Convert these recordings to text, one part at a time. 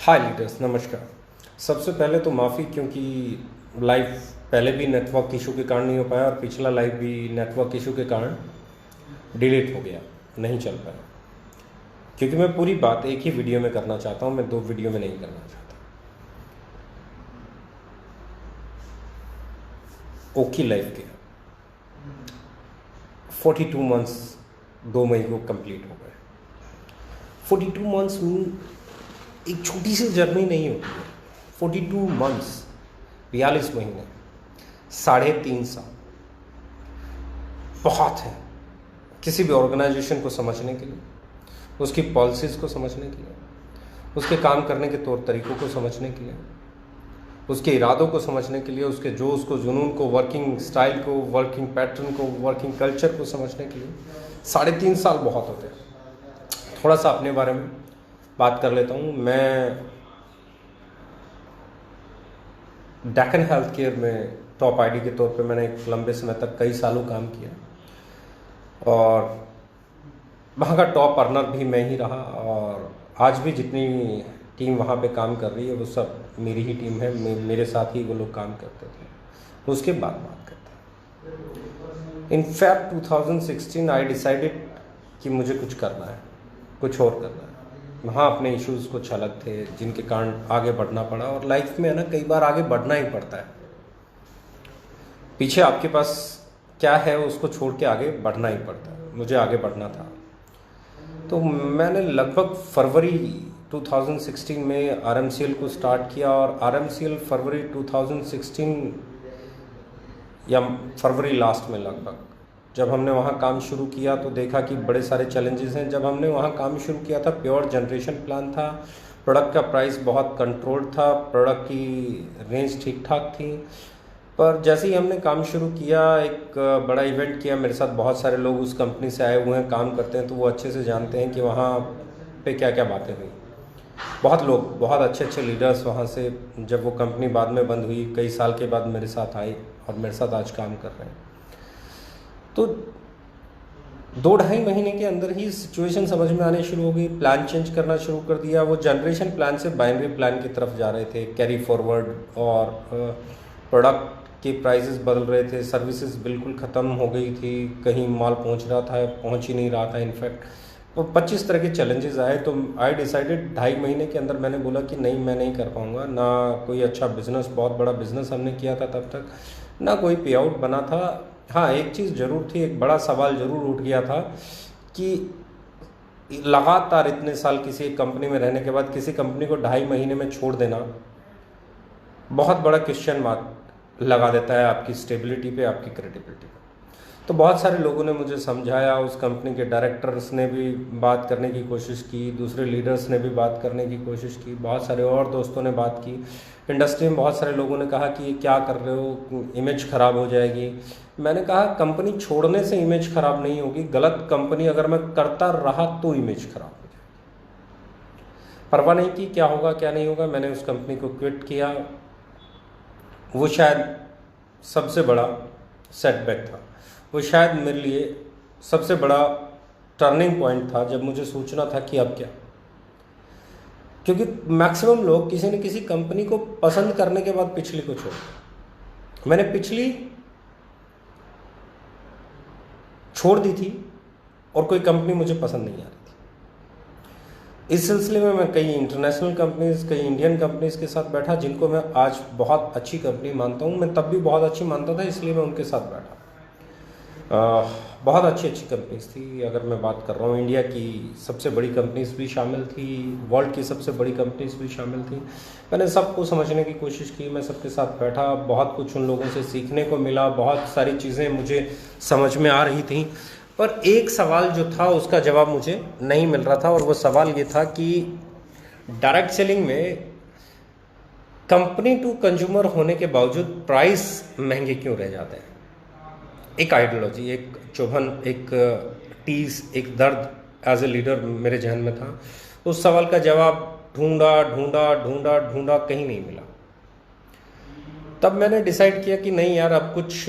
हाय leaders, नमस्कार। सबसे पहले तो माफ़ी, क्योंकि लाइव पहले भी नेटवर्क इशू के कारण नहीं हो पाया और पिछला लाइव भी नेटवर्क इशू के कारण डिलीट हो गया, नहीं चल पाया। क्योंकि मैं पूरी बात एक ही वीडियो में करना चाहता हूँ, मैं दो वीडियो में नहीं करना चाहता। ओकी लाइफ के 42 मंथ्स 2 मई को कंप्लीट हो गए। 42 मंथ्स मीन एक छोटी सी जर्नी नहीं होती है। 42 मंथ्स 42 महीने 3.5 साल बहुत है किसी भी ऑर्गेनाइजेशन को समझने के लिए, उसकी पॉलिसीज़ को समझने के लिए, उसके काम करने के तौर तरीक़ों को समझने के लिए, उसके इरादों को समझने के लिए, उसके जोश को, जुनून को, वर्किंग स्टाइल को, वर्किंग पैटर्न को, वर्किंग कल्चर को समझने के लिए 3.5 साल बहुत होते हैं। थोड़ा सा अपने बारे में बात कर लेता हूँ। मैं डेक्कन हेल्थ केयर में टॉप आईडी के तौर पे मैंने एक लंबे समय तक कई सालों काम किया और वहाँ का टॉप अर्नर भी मैं ही रहा। और आज भी जितनी टीम वहाँ पे काम कर रही है वो सब मेरी ही टीम है, मेरे साथ ही वो लोग काम करते थे। उसके बाद बात करते हैं। इन फैक्ट 2016 आई डिसाइडेड कि मुझे कुछ करना है, कुछ और करना है। वहाँ अपने इश्यूज़ कुछ अलग थे जिनके कारण आगे बढ़ना पड़ा। और लाइफ में है ना, कई बार आगे बढ़ना ही पड़ता है। पीछे आपके पास क्या है उसको छोड़ के आगे बढ़ना ही पड़ता है। मुझे आगे बढ़ना था, तो मैंने लगभग फरवरी 2016 में RMCL को स्टार्ट किया। और RMCL फरवरी 2016 या फरवरी लास्ट में लगभग जब हमने वहाँ काम शुरू किया तो देखा कि बड़े सारे चैलेंजेस हैं। जब हमने वहाँ काम शुरू किया था, प्योर जनरेशन प्लान था, प्रोडक्ट का प्राइस बहुत कंट्रोल्ड था, प्रोडक्ट की रेंज ठीक ठाक थी। पर जैसे ही हमने काम शुरू किया, एक बड़ा इवेंट किया, मेरे साथ बहुत सारे लोग उस कंपनी से आए हुए हैं, काम करते हैं, तो वो अच्छे से जानते हैं कि वहाँ पे क्या क्या बातें हुई। बहुत लोग, बहुत अच्छे अच्छे लीडर्स वहाँ से, जब वो कंपनी बाद में बंद हुई, कई साल के बाद मेरे साथ आए और मेरे साथ आज काम कर रहे हैं। तो 2-2.5 महीने के अंदर ही सिचुएशन समझ में आने शुरू हो गई। प्लान चेंज करना शुरू कर दिया। वो जनरेशन प्लान से बाइनरी प्लान की तरफ जा रहे थे, कैरी फॉरवर्ड, और प्रोडक्ट के प्राइसेस बदल रहे थे, सर्विसेज बिल्कुल ख़त्म हो गई थी, कहीं माल पहुंच रहा था, पहुंच ही नहीं रहा था। इनफैक्ट वो 25 तरह के चैलेंजेस आए। तो आई डिसाइडेड 2.5 महीने के अंदर मैंने बोला कि नहीं, मैं नहीं कर पाऊँगा। ना कोई अच्छा बिजनेस, बहुत बड़ा बिजनेस हमने किया था तब तक, ना कोई पे आउट बना था। हाँ, एक चीज़ ज़रूर थी, एक बड़ा सवाल ज़रूर उठ गया था कि लगातार इतने साल किसी एक कंपनी में रहने के बाद किसी कंपनी को 2.5 महीने में छोड़ देना बहुत बड़ा क्वेश्चन मार्क लगा देता है आपकी स्टेबिलिटी पे, आपकी क्रेडिबिलिटी पे। तो बहुत सारे लोगों ने मुझे समझाया, उस कंपनी के डायरेक्टर्स ने भी बात करने की कोशिश की, दूसरे लीडर्स ने भी बात करने की कोशिश की, बहुत सारे और दोस्तों ने बात की। इंडस्ट्री में बहुत सारे लोगों ने कहा कि ये क्या कर रहे हो, इमेज ख़राब हो जाएगी। मैंने कहा कंपनी छोड़ने से इमेज ख़राब नहीं होगी, गलत कंपनी अगर मैं करता रहा तो इमेज ख़राब हो जाएगी। परवाह नहीं की क्या होगा क्या नहीं होगा, मैंने उस कंपनी को क्विट किया। वो शायद सबसे बड़ा सेटबैक था, वो शायद मेरे लिए सबसे बड़ा टर्निंग पॉइंट था जब मुझे सोचना था कि अब क्या। क्योंकि मैक्सिमम लोग किसी न किसी कंपनी को पसंद करने के बाद पिछली को छोड़, मैंने पिछली छोड़ दी थी और कोई कंपनी मुझे पसंद नहीं आ रही थी। इस सिलसिले में मैं कई इंटरनेशनल कंपनीज, कई इंडियन कंपनीज के साथ बैठा जिनको मैं आज बहुत अच्छी कंपनी मानता हूँ। मैं तब भी बहुत अच्छी मानता था, इसलिए मैं उनके साथ बैठा। बहुत अच्छी अच्छी कंपनीज थी। अगर मैं बात कर रहा हूँ, इंडिया की सबसे बड़ी कंपनीज भी शामिल थी, वर्ल्ड की सबसे बड़ी कंपनीज भी शामिल थी। मैंने सबको समझने की कोशिश की, मैं सबके साथ बैठा, बहुत कुछ उन लोगों से सीखने को मिला, बहुत सारी चीज़ें मुझे समझ में आ रही थी। पर एक सवाल जो था उसका जवाब मुझे नहीं मिल रहा था, और वो सवाल ये था कि डायरेक्ट सेलिंग में कंपनी टू कंज्यूमर होने के बावजूद प्राइस महंगे क्यों रह जाते हैं। एक आइडियोलॉजी, एक चुभन, एक टीस, एक दर्द एज ए लीडर मेरे जहन में था। उस सवाल का जवाब ढूंढा ढूंढा ढूंढा ढूंढा, कहीं नहीं मिला। तब मैंने डिसाइड किया कि नहीं यार, अब कुछ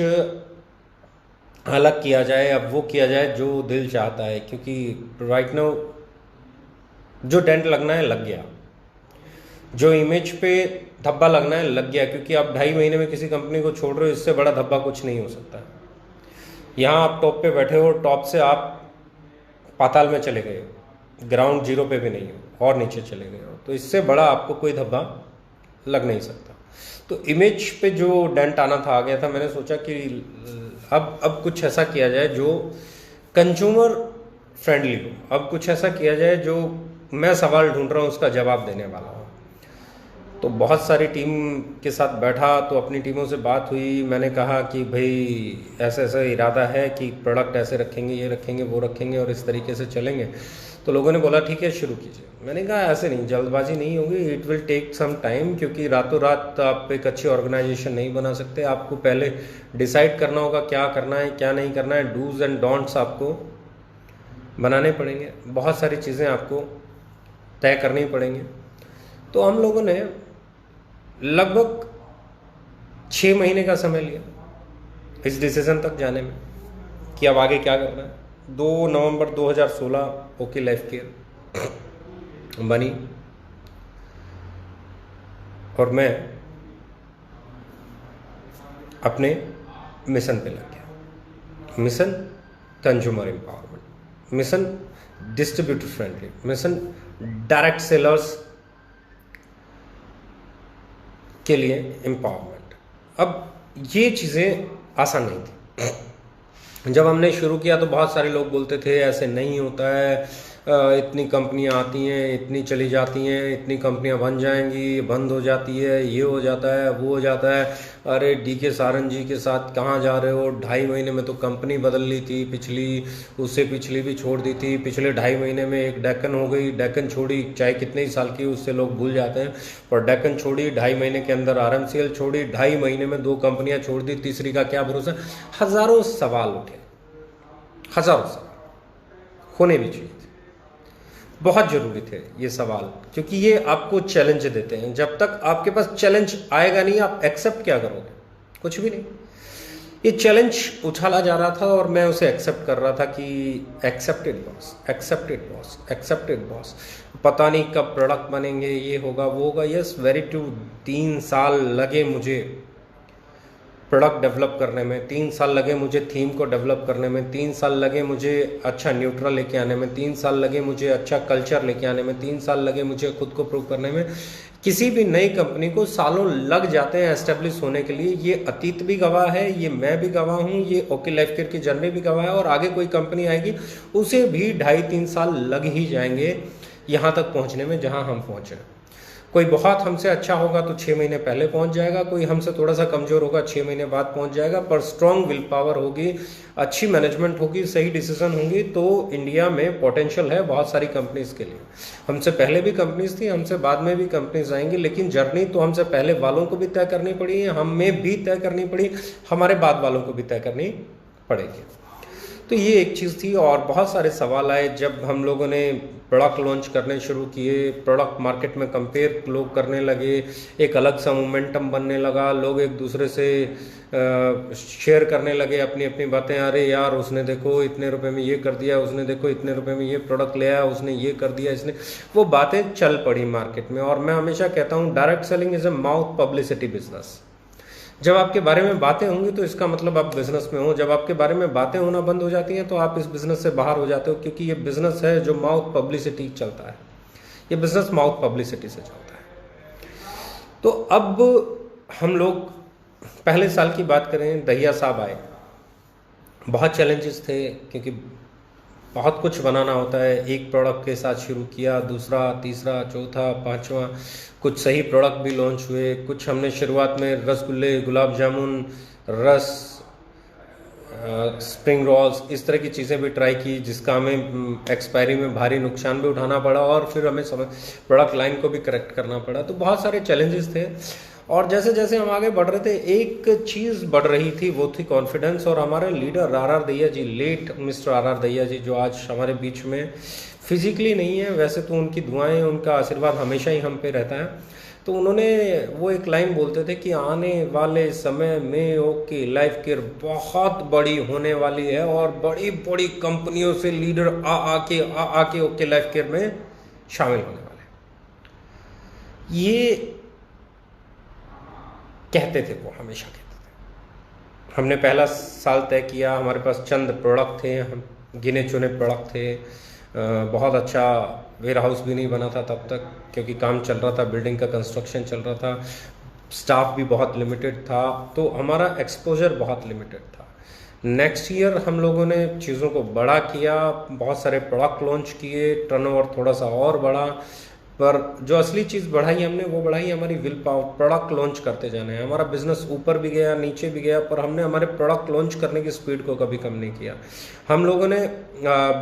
अलग किया जाए, अब वो किया जाए जो दिल चाहता है। क्योंकि राइट नाउ जो डेंट लगना है लग गया। जो इमेज पे धब्बा लगना है लग गया, क्योंकि आप 2.5 महीने में किसी कंपनी को छोड़ रहे हो, इससे बड़ा धब्बा कुछ नहीं हो सकता। यहाँ आप टॉप पे बैठे हो, टॉप से आप पाताल में चले गए हो, ग्राउंड जीरो पे भी नहीं हो और नीचे चले गए हो, तो इससे बड़ा आपको कोई धब्बा लग नहीं सकता। तो इमेज पे जो डेंट आना था आ गया था। मैंने सोचा कि अब कुछ ऐसा किया जाए जो कंज्यूमर फ्रेंडली हो, अब कुछ ऐसा किया जाए जो मैं सवाल ढूंढ रहा हूँ उसका जवाब देने वाला हो। तो बहुत सारी टीम के साथ बैठा, तो अपनी टीमों से बात हुई, मैंने कहा कि भाई ऐसा ऐसा इरादा है कि प्रोडक्ट ऐसे रखेंगे, ये रखेंगे, वो रखेंगे और इस तरीके से चलेंगे। तो लोगों ने बोला ठीक है शुरू कीजिए। मैंने कहा ऐसे नहीं, जल्दबाजी नहीं होगी, it will take some time, क्योंकि रातों रात आप एक अच्छी ऑर्गेनाइजेशन नहीं बना सकते। आपको पहले डिसाइड करना होगा क्या करना है क्या नहीं करना है, डूज एंड डोंट्स आपको बनाने पड़ेंगे, बहुत सारी चीज़ें आपको तय करनी पड़ेंगी। तो हम लोगों ने लगभग 6 महीने का समय लिया इस डिसीजन तक जाने में कि अब आगे क्या करना है। 2 नवंबर 2016 ओके लाइफ केयर बनी और मैं अपने मिशन पे लग गया। Mission consumer empowerment, mission distributor friendly, mission direct sellers के लिए एम्पावरमेंट। अब ये चीज़ें आसान नहीं थी। जब हमने शुरू किया तो बहुत सारे लोग बोलते थे ऐसे नहीं होता है, इतनी कंपनियां आती हैं, इतनी चली जाती हैं, इतनी कंपनियां बन जाएंगी, बंद हो जाती है, ये हो जाता है, वो हो जाता है। अरे DK सारन जी के साथ कहाँ जा रहे हो, 2.5 महीने में तो कंपनी बदल ली थी, पिछली उससे पिछली भी छोड़ दी थी, पिछले 2.5 महीने में एक डेक्कन हो गई, डेक्कन छोड़ी, चाहे कितने ही साल की उससे लोग भूल जाते हैं, पर डेक्कन छोड़ी, 2.5 महीने के अंदर RMCL छोड़ी, 2.5 महीने में 2 कंपनियां छोड़ दी, तीसरी का क्या भरोसा। हज़ारों सवाल उठे, हज़ारों सवाल होने भी चाहिए थे, बहुत ज़रूरी थे ये सवाल, क्योंकि ये आपको चैलेंज देते हैं। जब तक आपके पास चैलेंज आएगा नहीं, आप एक्सेप्ट क्या करोगे, कुछ भी नहीं। ये चैलेंज उछाला जा रहा था और मैं उसे एक्सेप्ट कर रहा था कि accepted boss, accepted boss, accepted boss, पता नहीं कब प्रोडक्ट बनेंगे, ये होगा वो होगा। यस वेरी ट्रू, 3 साल लगे मुझे प्रोडक्ट डेवलप करने में, 3 साल लगे मुझे थीम को डेवलप करने में, 3 साल लगे मुझे अच्छा न्यूट्रल लेके आने में, 3 साल लगे मुझे अच्छा कल्चर लेके आने में, 3 साल लगे मुझे खुद को प्रूव करने में। किसी भी नई कंपनी को सालों लग जाते हैं एस्टेब्लिश होने के लिए। ये अतीत भी गवाह है, ये मैं भी गवाह हूँ, ये ओके लाइफ केयर की जर्नी भी गवाह है, और आगे कोई कंपनी आएगी उसे भी 2.5-3 साल लग ही जाएंगे यहाँ तक पहुँचने में जहाँ हम पहुँचे। कोई बहुत हमसे अच्छा होगा तो 6 महीने पहले पहुंच जाएगा, कोई हमसे थोड़ा सा कमज़ोर होगा 6 महीने बाद पहुंच जाएगा। पर स्ट्रॉन्ग विल पावर होगी, अच्छी मैनेजमेंट होगी, सही डिसीजन होंगी, तो इंडिया में पोटेंशियल है बहुत सारी कंपनीज के लिए। हमसे पहले भी कंपनीज थी, हमसे बाद में भी कंपनीज आएंगी, लेकिन जर्नी तो हमसे पहले वालों को भी तय करनी पड़ी, हमें भी तय करनी पड़ी, हमारे बाद वालों को भी तय करनी पड़ेगी। तो ये एक चीज़ थी। और बहुत सारे सवाल आए जब हम लोगों ने प्रोडक्ट लॉन्च करने शुरू किए, प्रोडक्ट मार्केट में कंपेयर लोग करने लगे, एक अलग सा मोमेंटम बनने लगा, लोग एक दूसरे से शेयर करने लगे अपनी अपनी बातें। अरे यार उसने देखो इतने रुपए में ये कर दिया, उसने देखो इतने रुपए में ये प्रोडक्ट ले आया, उसने ये कर दिया, इसने वो बातें चल पड़ी मार्केट में। और मैं हमेशा कहता हूँ direct selling is a mouth publicity business. जब आपके बारे में बातें होंगी तो इसका मतलब आप बिजनेस में हो, जब आपके बारे में बातें होना बंद हो जाती हैं तो आप इस बिजनेस से बाहर हो जाते हो, क्योंकि ये बिजनेस है जो माउथ पब्लिसिटी चलता है, ये बिजनेस माउथ पब्लिसिटी से चलता है। तो अब हम लोग पहले साल की बात करें, दहिया साहब आए, बहुत चैलेंजेस थे क्योंकि बहुत कुछ बनाना होता है। एक प्रोडक्ट के साथ शुरू किया, दूसरा, तीसरा, चौथा, पांचवा, कुछ सही प्रोडक्ट भी लॉन्च हुए, कुछ हमने शुरुआत में रसगुल्ले, गुलाब जामुन, रस, स्प्रिंग रोल्स, इस तरह की चीज़ें भी ट्राई की, जिसका हमें एक्सपायरी में भारी नुकसान भी उठाना पड़ा और फिर हमें प्रोडक्ट लाइन को भी करेक्ट करना पड़ा। तो बहुत सारे चैलेंजेस थे। और जैसे जैसे हम आगे बढ़ रहे थे एक चीज़ बढ़ रही थी, वो थी कॉन्फिडेंस। और हमारे लीडर RR दैया जी, लेट मिस्टर RR दैया जी, जो आज हमारे बीच में फिजिकली नहीं है, वैसे तो उनकी दुआएं, उनका आशीर्वाद हमेशा ही हम पे रहता है। तो उन्होंने वो एक लाइन बोलते थे कि आने वाले समय में ओके लाइफ केयर बहुत बड़ी होने वाली है और बड़ी बड़ी कंपनियों से लीडर आके ओके लाइफ केयर में शामिल होने वाले। ये कहते थे, वो हमेशा कहते थे। हमने पहला साल तय किया, हमारे पास चंद प्रोडक्ट थे, हम गिने चुने प्रोडक्ट थे, बहुत अच्छा वेयर हाउस भी नहीं बना था तब तक, क्योंकि काम चल रहा था, बिल्डिंग का कंस्ट्रक्शन चल रहा था, स्टाफ भी बहुत लिमिटेड था, तो हमारा एक्सपोजर बहुत लिमिटेड था। नेक्स्ट ईयर हम लोगों ने चीज़ों को बड़ा किया, बहुत सारे प्रोडक्ट लॉन्च किए, टर्नओवर थोड़ा सा और बढ़ा, पर जो असली चीज़ बढ़ाई हमने वो बढ़ाई हमारी विल पावर। प्रोडक्ट लॉन्च करते जाना है, हमारा बिजनेस ऊपर भी गया नीचे भी गया, पर हमने हमारे प्रोडक्ट लॉन्च करने की स्पीड को कभी कम नहीं किया। हम लोगों ने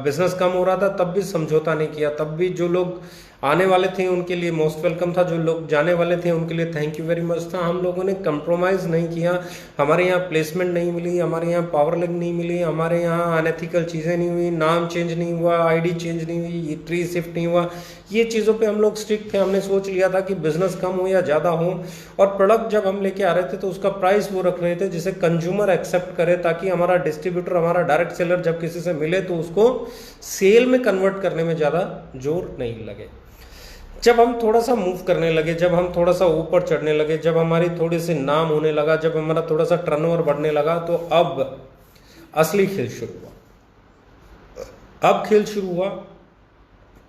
बिजनेस कम हो रहा था तब भी समझौता नहीं किया, तब भी जो लोग आने वाले थे उनके लिए मोस्ट वेलकम था, जो लोग जाने वाले थे उनके लिए थैंक यू वेरी मच था। हम लोगों ने कंप्रोमाइज़ नहीं किया, हमारे यहाँ प्लेसमेंट नहीं मिली, हमारे यहाँ पावर लिंक नहीं मिली, हमारे यहाँ अनएथिकल चीज़ें नहीं हुई, नाम चेंज नहीं हुआ, आईडी चेंज नहीं हुई, ट्री शिफ्ट नहीं हुआ, ये चीज़ों पे हम लोग स्ट्रिक्ट थे। हमने सोच लिया था कि बिजनेस कम हो या ज़्यादा हो, और प्रोडक्ट जब हम लेके आ रहे थे तो उसका प्राइस वो रख रहे थे जिसे कंज्यूमर एक्सेप्ट करे, ताकि हमारा डिस्ट्रीब्यूटर, हमारा डायरेक्ट सेलर जब किसी से मिले तो उसको सेल में कन्वर्ट करने में ज़्यादा जोर नहीं लगे। जब हम थोड़ा सा मूव करने लगे, जब हम थोड़ा सा ऊपर चढ़ने लगे, जब हमारी थोड़ी सी नाम होने लगा, जब हमारा थोड़ा सा टर्नओवर बढ़ने लगा, तो अब असली खेल शुरू हुआ। अब खेल शुरू हुआ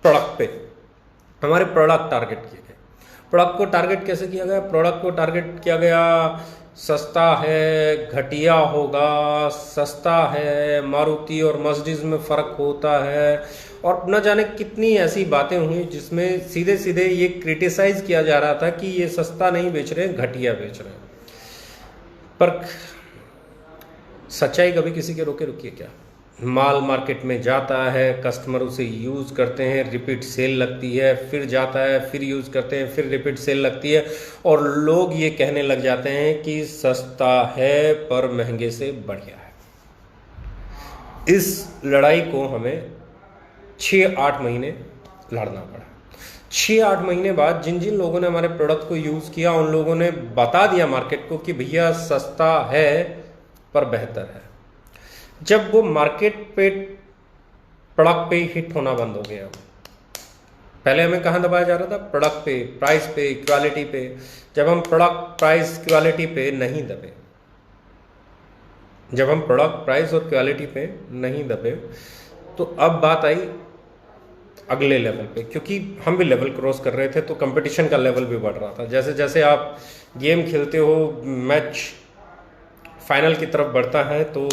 प्रोडक्ट पे। हमारे प्रोडक्ट टारगेट किए गए। प्रोडक्ट को टारगेट कैसे किया गया? प्रोडक्ट को टारगेट किया गया, सस्ता है, घटिया होगा, सस्ता है, मारुति और मर्सिडीज में फ़र्क होता है, और न जाने कितनी ऐसी बातें हुई जिसमें सीधे सीधे ये क्रिटिसाइज किया जा रहा था कि ये सस्ता नहीं बेच रहे, घटिया बेच रहे हैं। पर सच्चाई कभी किसी के रोके रुकी है क्या? माल मार्केट में जाता है, कस्टमर उसे यूज़ करते हैं, रिपीट सेल लगती है, फिर जाता है, फिर यूज़ करते हैं, फिर रिपीट सेल लगती है, और लोग ये कहने लग जाते हैं कि सस्ता है पर महंगे से बढ़िया है। इस लड़ाई को हमें 6-8 महीने लड़ना पड़ा। 6-8 महीने बाद जिन जिन लोगों ने हमारे प्रोडक्ट को यूज़ किया उन लोगों ने बता दिया मार्केट को कि भैया सस्ता है पर बेहतर है। जब वो मार्केट पे प्रोडक्ट पे हिट होना बंद हो गया, पहले हमें कहाँ दबाया जा रहा था? प्रोडक्ट पे, प्राइस पे, क्वालिटी पे। जब हम प्रोडक्ट, प्राइस, क्वालिटी पे नहीं दबे, जब हम प्रोडक्ट, प्राइस और क्वालिटी पे नहीं दबे, तो अब बात आई अगले लेवल पे, क्योंकि हम भी लेवल क्रॉस कर रहे थे, तो कंपटीशन का लेवल भी बढ़ रहा था। जैसे जैसे आप गेम खेलते हो, मैच फाइनल की तरफ बढ़ता है, तो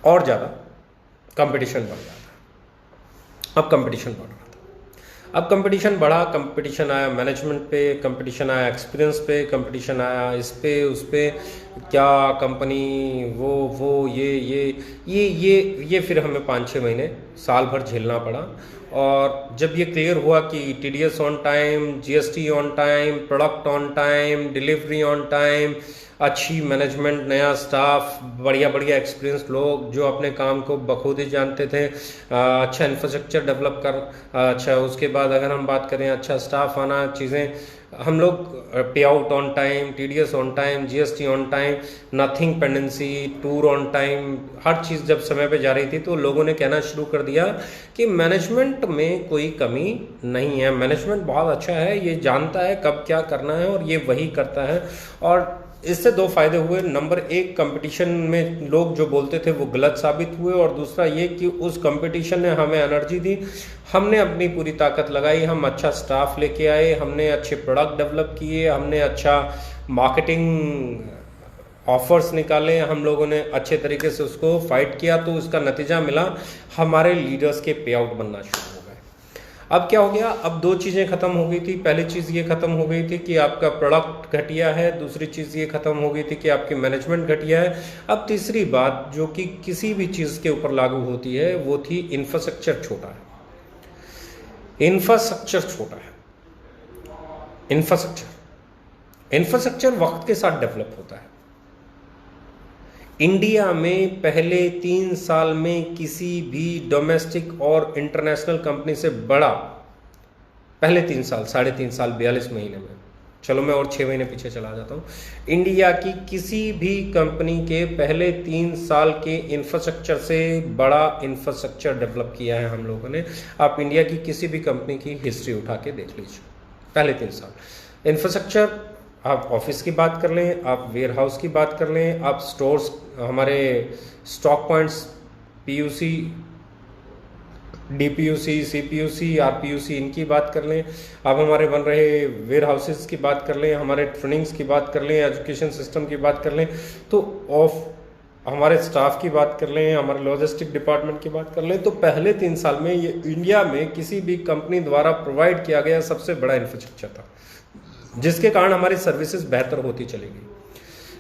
और ज़्यादा कंपटीशन बढ़ जाता है। अब कंपटीशन बढ़ रहा था। अब कंपटीशन बढ़ा, कंपटीशन आया मैनेजमेंट पे, कंपटीशन आया एक्सपीरियंस पे, कंपटीशन आया इस पे उस पे, क्या कंपनी, वो ये फिर हमें 5-6 महीने, साल भर झेलना पड़ा। और जब ये क्लियर हुआ कि TDS on time, GST on time, product on time, delivery on time, अच्छी मैनेजमेंट, नया स्टाफ, बढ़िया बढ़िया एक्सपीरियंस लोग जो अपने काम को बखूबी जानते थे, अच्छा इंफ्रास्ट्रक्चर डेवलप कर, अच्छा उसके बाद अगर हम बात करें अच्छा स्टाफ आना, चीज़ें, हम लोग pay out on time, TDS on time, GST on time, nothing pendency, tour on time, हर चीज़ जब समय पे जा रही थी तो लोगों ने कहना शुरू कर दिया कि मैनेजमेंट में कोई कमी नहीं है, मैनेजमेंट बहुत अच्छा है, ये जानता है कब क्या करना है और ये वही करता है। और इससे 2 फायदे हुए। नंबर 1, कंपटीशन में लोग जो बोलते थे वो गलत साबित हुए, और दूसरा ये कि उस कंपटीशन ने हमें एनर्जी दी, हमने अपनी पूरी ताकत लगाई, हम अच्छा स्टाफ लेके आए, हमने अच्छे प्रोडक्ट डेवलप किए, हमने अच्छा मार्केटिंग ऑफर्स निकाले, हम लोगों ने अच्छे तरीके से उसको फाइट किया, तो उसका नतीजा मिला, हमारे लीडर्स के पे आउट बनना शुरू हो गए। अब क्या हो गया? अब 2 चीज़ें ख़त्म हो गई थी। पहली चीज़ ये ख़त्म हो गई थी कि आपका प्रोडक्ट घटिया है, दूसरी चीज़ ये ख़त्म हो गई थी कि आपकी मैनेजमेंट घटिया है। अब तीसरी बात जो कि किसी भी चीज़ के ऊपर लागू होती है वो थी इंफ्रास्ट्रक्चर छोटा है। इंफ्रास्ट्रक्चर छोटा है। इंफ्रास्ट्रक्चर वक्त के साथ डेवलप होता है। इंडिया में पहले 3 साल में किसी भी डोमेस्टिक और इंटरनेशनल कंपनी से बड़ा, पहले 3 साल, 3.5 साल, 42 महीने में, चलो मैं और 6 महीने पीछे चला जाता हूँ, इंडिया की किसी भी कंपनी के पहले 3 साल के इंफ्रास्ट्रक्चर से बड़ा इंफ्रास्ट्रक्चर डेवलप किया है हम लोगों ने। आप इंडिया की किसी भी कंपनी की हिस्ट्री उठा के देख लीजिए, पहले 3 साल। इंफ्रास्ट्रक्चर, आप ऑफिस की बात कर लें, आप वेयर हाउस की बात कर लें, आप स्टोर्स, हमारे स्टॉक पॉइंट्स, पीयूसी, डीपीयूसी, सीपीयूसी, आरपीयूसी, इनकी बात कर लें, आप हमारे बन रहे वेयर हाउसेस की बात कर लें, हमारे ट्रेनिंग्स की बात कर लें, एजुकेशन सिस्टम की बात कर लें, तो हमारे स्टाफ की बात कर लें, हमारे लॉजिस्टिक डिपार्टमेंट की बात कर लें, तो पहले 3 साल में ये इंडिया में किसी भी कंपनी द्वारा प्रोवाइड किया गया सबसे बड़ा इंफ्रास्ट्रक्चर था, जिसके कारण हमारी सर्विसेज बेहतर होती चली गई।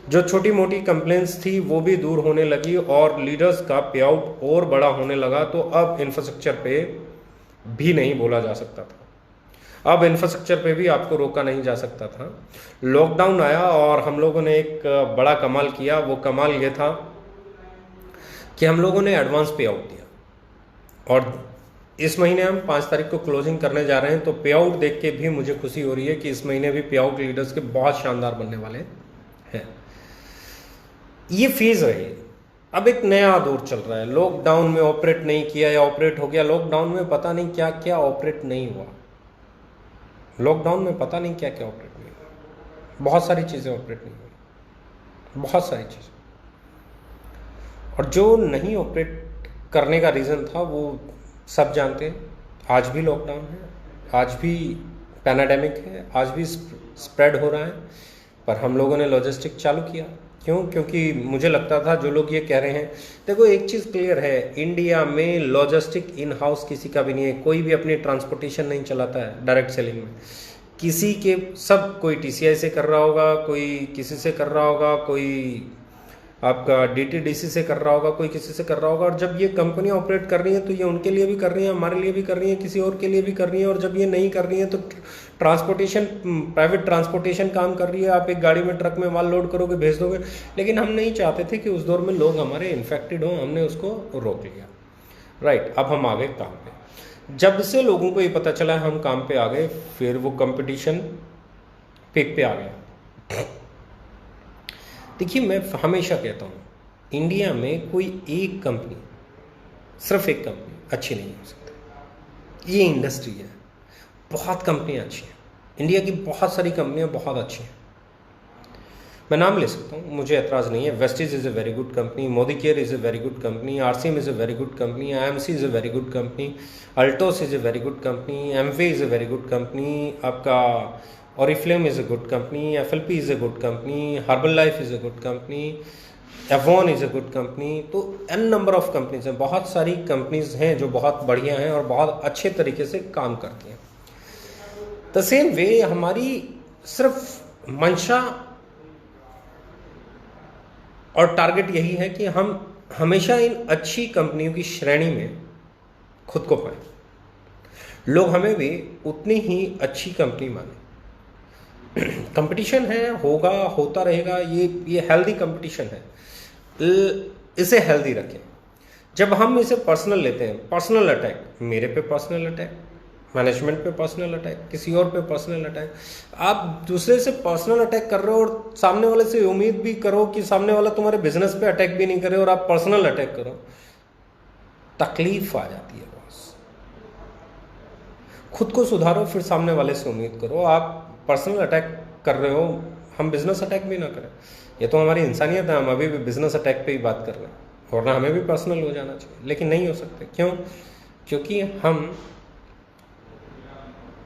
जो छोटी मोटी कंप्लेंट्स थी वो भी दूर होने लगी और लीडर्स का पे आउट और बड़ा होने लगा। तो अब इंफ्रास्ट्रक्चर पे भी नहीं बोला जा सकता था, अब इंफ्रास्ट्रक्चर पे भी आपको रोका नहीं जा सकता था। लॉकडाउन आया और हम लोगों ने एक बड़ा कमाल किया। वो कमाल ये था कि हम लोगों ने एडवांस पे आउट दिया और इस महीने हम 5 तारीख को क्लोजिंग करने जा रहे हैं। तो पे आउट देख के भी मुझे खुशी हो रही है कि इस महीने भी पे आउट लीडर्स के बहुत शानदार बनने वाले हैं। ये फेज रही, अब एक नया दौर चल रहा है। लॉकडाउन में ऑपरेट नहीं किया या ऑपरेट हो गया, लॉकडाउन में पता नहीं क्या क्या ऑपरेट नहीं हुआ, लॉकडाउन में पता नहीं क्या क्या ऑपरेट नहीं हुआ, बहुत सारी चीज़ें ऑपरेट नहीं हुई, बहुत सारी चीज़ें। और जो नहीं ऑपरेट करने का रीज़न था वो सब जानते हैं। आज भी लॉकडाउन है, आज भी पैनाडेमिक है, आज भी स्प्रेड हो रहा है, पर हम लोगों ने लॉजिस्टिक चालू किया। क्यों? क्योंकि मुझे लगता था जो लोग ये कह रहे हैं, देखो एक चीज़ क्लियर है, इंडिया में लॉजिस्टिक इन हाउस किसी का भी नहीं है। कोई भी अपनी ट्रांसपोर्टेशन नहीं चलाता है डायरेक्ट सेलिंग में, किसी के सब, कोई टीसीआई से कर रहा होगा, कोई किसी से कर रहा होगा, कोई आपका डीटीडीसी से कर रहा होगा, कोई किसी से कर रहा होगा। और जब ये कंपनियां ऑपरेट कर रही हैं तो ये उनके लिए भी कर रही हैं, हमारे लिए भी कर रही हैं, किसी और के लिए भी कर रही हैं। और जब ये नहीं कर रही हैं तो ट्रांसपोर्टेशन, प्राइवेट ट्रांसपोर्टेशन काम कर रही है। आप एक गाड़ी में, ट्रक में माल लोड करोगे, भेज दोगे। लेकिन हम नहीं चाहते थे कि उस दौर में लोग हमारे इन्फेक्टेड हों, हमने उसको रोक लिया। राइट, अब हम आ गए काम पे। जब से लोगों को ये पता चला हम काम पे आ गए, फिर वो कंपटीशन पीक पे आ गया। देखिए, मैं हमेशा कहता हूँ इंडिया में कोई एक कंपनी, सिर्फ एक कंपनी अच्छी नहीं हो सकती। ये इंडस्ट्री है, बहुत कंपनियाँ अच्छी हैं, इंडिया की बहुत सारी कंपनियाँ बहुत अच्छी हैं। मैं नाम ले सकता हूँ, मुझे एतराज़ नहीं है। Vestige is a very good company, Modi care is a very good company, RCM is a very good company, IMC is a very good company, Altos is a very good company, Amway is a very good company, आपका Oriflame is a good company, FLP is a good company, Herbalife is a good company, Avon is a good company। तो n number of companies हैं, बहुत सारी companies हैं जो बहुत बढ़िया हैं और बहुत अच्छे तरीके से काम करती हैं। द सेम वे हमारी सिर्फ मंशा और टारगेट यही है कि हम हमेशा इन अच्छी कंपनियों की श्रेणी में खुद को पाएं, लोग हमें भी उतनी ही अच्छी कंपनी माने। कंपटीशन है, होगा, होता रहेगा, ये हेल्दी कंपटीशन है, इसे हेल्दी रखें। जब हम इसे पर्सनल लेते हैं, पर्सनल अटैक, मेरे पे पर्सनल अटैक, मैनेजमेंट पे पर्सनल अटैक, किसी और पे पर्सनल अटैक, आप दूसरे से पर्सनल अटैक कर रहे हो और सामने वाले से उम्मीद भी करो कि सामने वाला तुम्हारे बिजनेस पे अटैक भी नहीं करे और आप पर्सनल अटैक करो, तकलीफ आ जाती है बॉस। खुद को सुधारो, फिर सामने वाले से उम्मीद करो। आप पर्सनल अटैक कर रहे हो, हम बिजनेस अटैक भी ना करें, ये तो हमारी इंसानियत है। हम अभी भी बिजनेस अटैक पे ही बात कर रहे हैं, वरना हमें भी पर्सनल हो जाना चाहिए, लेकिन नहीं हो सकते। क्यों? क्योंकि हम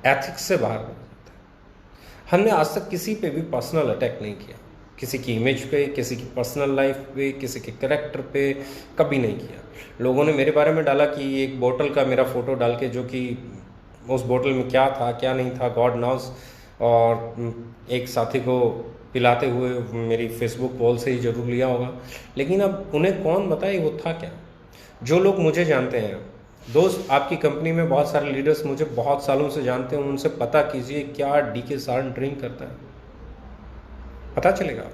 एथिक्स से बाहर हो जाते हैं। हमने आज तक किसी पे भी पर्सनल अटैक नहीं किया, किसी की इमेज पे, किसी की पर्सनल लाइफ पे, किसी के कैरेक्टर पे कभी नहीं किया। लोगों ने मेरे बारे में डाला कि एक बोतल का मेरा फोटो डाल के, जो कि उस बोतल में क्या था क्या नहीं था गॉड नोज, और एक साथी को पिलाते हुए मेरी फेसबुक वॉल से ही जरूर लिया होगा। लेकिन अब उन्हें कौन बताए वो था क्या। जो लोग मुझे जानते हैं, दोस्त, आपकी कंपनी में बहुत सारे लीडर्स मुझे बहुत सालों से जानते हैं, उनसे पता कीजिए क्या डीके सारण ड्रिंक करता है, पता चलेगा।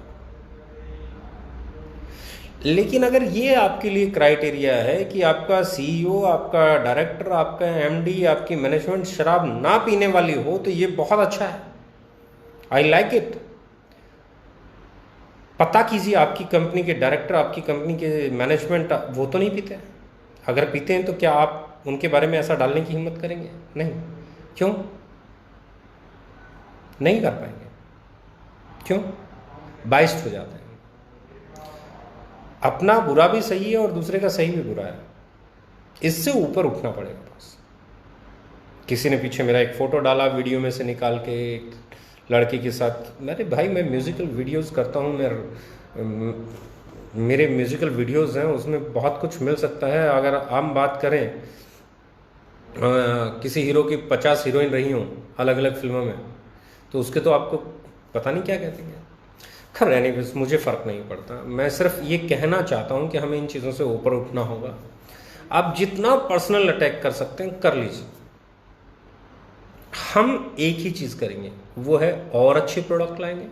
लेकिन अगर ये आपके लिए क्राइटेरिया है कि आपका सीईओ, आपका डायरेक्टर, आपका एमडी, आपकी मैनेजमेंट शराब ना पीने वाली हो, तो ये बहुत अच्छा है, आई लाइक इट। पता कीजिए आपकी कंपनी के डायरेक्टर, आपकी कंपनी के मैनेजमेंट वो तो नहीं पीते हैं। अगर पीते हैं तो क्या आप उनके बारे में ऐसा डालने की हिम्मत करेंगे? नहीं। क्यों? नहीं कर पाएंगे। क्यों? बाइस्ड हो जाते हैं। अपना बुरा भी सही है और दूसरे का सही भी बुरा है, इससे ऊपर उठना पड़ेगा बस। किसी ने पीछे मेरा एक फ़ोटो डाला वीडियो में से निकाल के, एक लड़की के साथ। अरे भाई, मैं म्यूज़िकल वीडियोस करता हूँ, मेरे म्यूज़िकल वीडियोस हैं, उसमें बहुत कुछ मिल सकता है। अगर आम बात करें, किसी हीरो की 50 हीरोइन रही हों अलग अलग फिल्मों में, तो उसके तो आपको पता नहीं क्या कहते हैं। खैर एनीवेज, मुझे फ़र्क नहीं पड़ता। मैं सिर्फ ये कहना चाहता हूँ कि हमें इन चीज़ों से ऊपर उठना होगा। आप जितना पर्सनल अटैक कर सकते हैं कर लीजिए। हम एक ही चीज़ करेंगे, वो है और अच्छे प्रोडक्ट लाएंगे,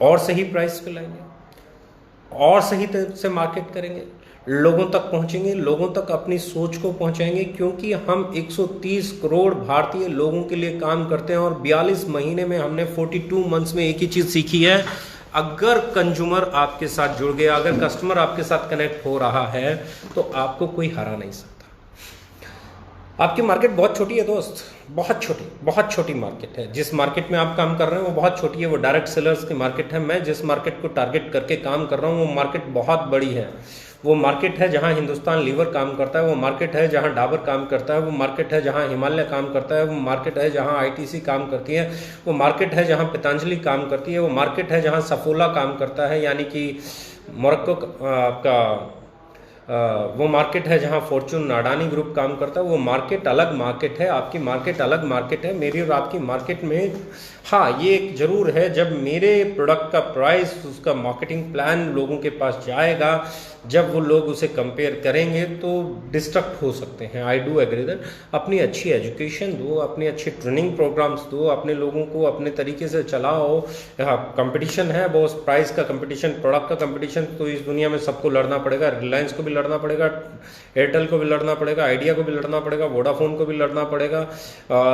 और सही प्राइस पे लाएंगे, और सही तरह से मार्केट करेंगे, लोगों तक पहुंचेंगे, लोगों तक अपनी सोच को पहुंचाएंगे। क्योंकि हम 130 करोड़ भारतीय लोगों के लिए काम करते हैं और 42 महीने में हमने 42 मंथ्स में एक ही चीज़ सीखी है। अगर कंज्यूमर आपके साथ जुड़ गया, अगर कस्टमर आपके साथ कनेक्ट हो रहा है, तो आपको कोई हरा नहीं सकता। आपकी मार्केट बहुत छोटी है दोस्त, बहुत छोटी मार्केट है। जिस मार्केट में आप काम कर रहे हैं वो बहुत छोटी है, वो डायरेक्ट सेलर्स की मार्केट है। मैं जिस मार्केट को टारगेट करके काम कर रहा हूँ वो मार्केट बहुत बड़ी है। वो मार्केट है जहाँ हिंदुस्तान लीवर काम करता है, वो मार्केट है जहाँ डाबर काम करता है, वो मार्केट है जहाँ हिमालय काम करता है, वो मार्केट है जहाँ आईटीसी काम करती है, वो मार्केट है जहाँ पतंजलि काम करती है, वो मार्केट है जहाँ सफोला काम करता है, यानी कि मोरक्को आपका वो मार्केट है जहां फॉर्चून अडानी ग्रुप काम करता है। वो मार्केट अलग मार्केट है, आपकी मार्केट अलग मार्केट है। मेरी और आपकी मार्केट में हाँ ये एक जरूर है, जब मेरे प्रोडक्ट का प्राइस, उसका मार्केटिंग प्लान लोगों के पास जाएगा, जब वो लोग उसे कंपेयर करेंगे तो डिस्ट्रक्ट हो सकते हैं। I do agree that. अपनी अच्छी एजुकेशन दो, अपनी अच्छी ट्रेनिंग प्रोग्राम्स दो, अपने लोगों को अपने तरीके से चलाओ। कंपटीशन है बॉस, प्राइस का कंपटीशन, प्रोडक्ट का कंपटीशन तो इस दुनिया में सबको लड़ना पड़ेगा। रिलायंस को भी लड़ना पड़ेगा, एयरटेल को भी लड़ना पड़ेगा, आइडिया को भी लड़ना पड़ेगा, वोडाफोन को भी लड़ना पड़ेगा,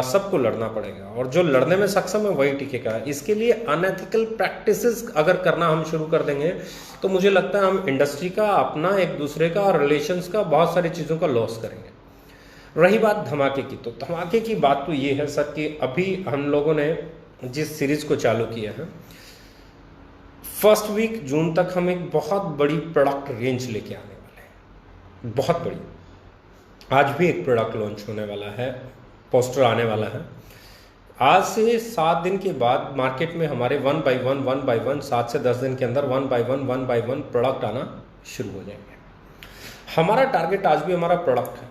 सबको लड़ना पड़ेगा। और जो लड़ने में सक्षम है वही टिकेगा। इसके लिए अनएथिकल प्रैक्टिसेस अगर करना हम शुरू कर देंगे तो मुझे लगता है हम इंडस्ट्री का, अपना, एक दूसरे का, रिलेशंस का, बहुत सारी चीज़ों का लॉस करेंगे। रही बात धमाके की, तो धमाके की बात तो ये है सर कि अभी हम लोगों ने जिस सीरीज को चालू किया है, फर्स्ट वीक जून तक हम एक बहुत बड़ी प्रोडक्ट रेंज लेके आने वाले हैं, बहुत बड़ी। आज भी एक प्रोडक्ट लॉन्च होने वाला है, पोस्टर आने वाला है। आज से 7 दिन के बाद मार्केट में हमारे 1 बाय 1 7 से 10 दिन के अंदर 1 बाय 1 प्रोडक्ट आना शुरू हो जाएंगे। हमारा टारगेट आज भी हमारा प्रोडक्ट है,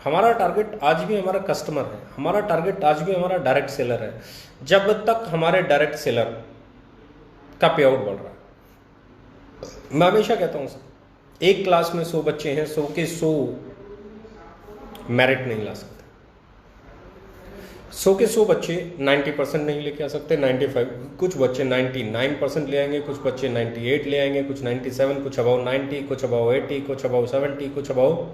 हमारा टारगेट आज भी हमारा कस्टमर है, हमारा टारगेट आज भी हमारा डायरेक्ट सेलर है। जब तक हमारे डायरेक्ट सेलर का पे आउट बढ़ रहा है, मैं हमेशा कहता हूँ सर, एक क्लास में 100 बच्चे हैं, 100 के 100 मेरिट नहीं ला सकते। 100 के 100 बच्चे 90% नहीं लेके आ सकते, 95, कुछ बच्चे 99% ले आएंगे, कुछ बच्चे 98 ले आएंगे, कुछ 97, कुछ अबाउ 90, कुछ अबाउ 80, कुछ अबाउ 70, कुछ अबाउ